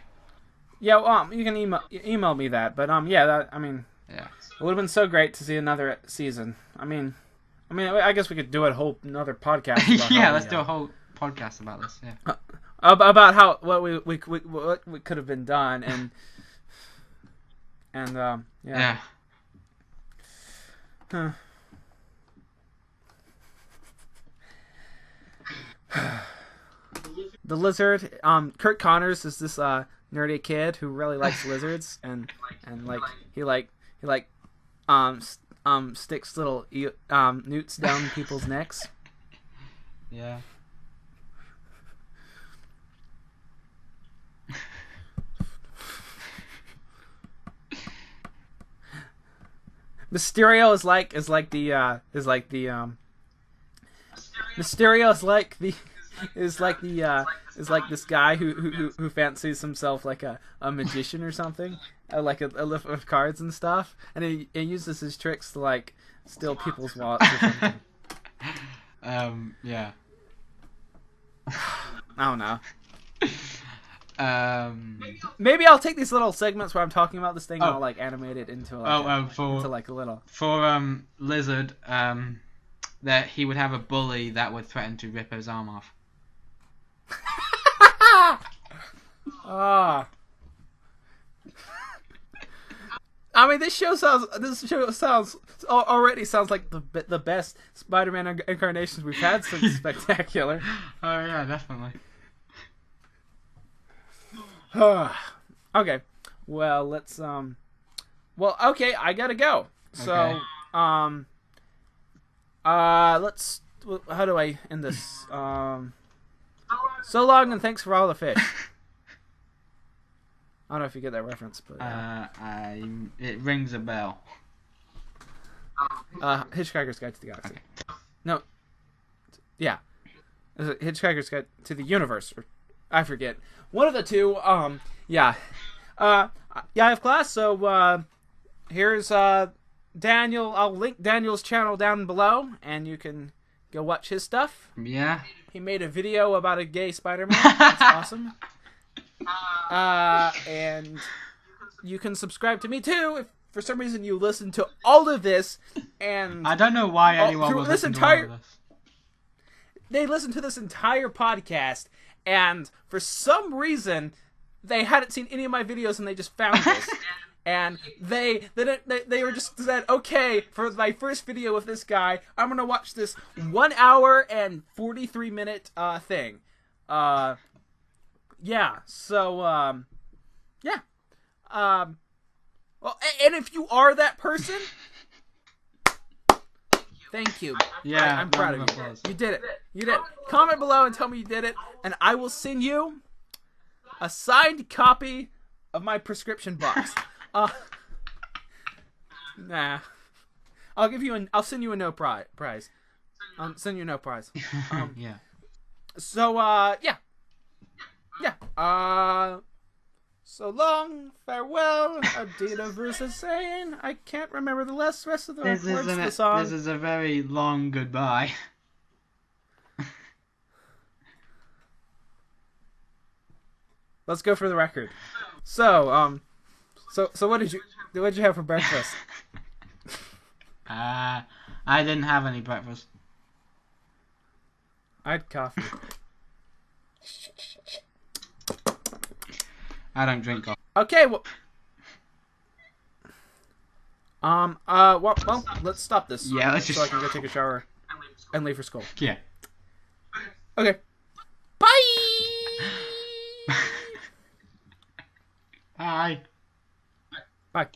Yeah, you can email me that, but yeah, Yeah. it would have been so great to see another season. I mean, I guess we could do another podcast. About Yeah, let's do a whole podcast about this. Yeah. About what we could have been done, and yeah. Huh. The lizard. Kurt Connors is this nerdy kid who really likes lizards, and he sticks little newts down people's necks. Yeah. Mysterio is like this guy who fancies himself like a magician or something, like a lift of cards and stuff, and he uses his tricks to like steal people's wallets or something. Yeah. I don't know. Maybe Maybe I'll take these little segments where I'm talking about this thing and I'll like animate it into like a little. For Lizard, that he would have a bully that would threaten to rip his arm off. I mean, this show already sounds like the best Spider-Man incarnations we've had since Spectacular. Oh yeah, definitely. Okay. Well, let's okay, I gotta go. So, Okay. let's. How do I end this? So long and thanks for all the fish. I don't know if you get that reference, but it rings a bell. Hitchhiker's Guide to the Galaxy. Okay. No. Yeah. Hitchhiker's Guide to the Universe. Or, I forget. One of the two. Yeah. Yeah, I have class, so here's Daniel. I'll link Daniel's channel down below, and you can go watch his stuff. Yeah. He made a video about a gay Spider-Man. That's awesome. And you can subscribe to me too if for some reason you listen to all of this. And I don't know why anyone would listen to all of this. They listened to this entire podcast, and for some reason they hadn't seen any of my videos, and they just found this. And they were just said, okay, for my first video with this guy, I'm gonna watch this 1 hour and 43 minute thing. Yeah. So yeah. Well, and if you are that person, thank you. Yeah, I'm proud of you. applause. You did it. You did it. Comment below and tell me you did it, and I will send you a signed copy of my prescription box. Nah. I'll send you a no prize. Send you no prize. Yeah. So, yeah. Yeah. So long, farewell, Adidas versus Sane. I can't remember the rest of the words of the song. This is a very long goodbye. Let's go for the record. So, so what did you have for breakfast? I didn't have any breakfast. I had coffee. I don't drink coffee. Okay, well, well, let's stop this. Yeah, let's just. So I can go take a shower and leave for school. Yeah. Okay. Bye. Bye. Bye.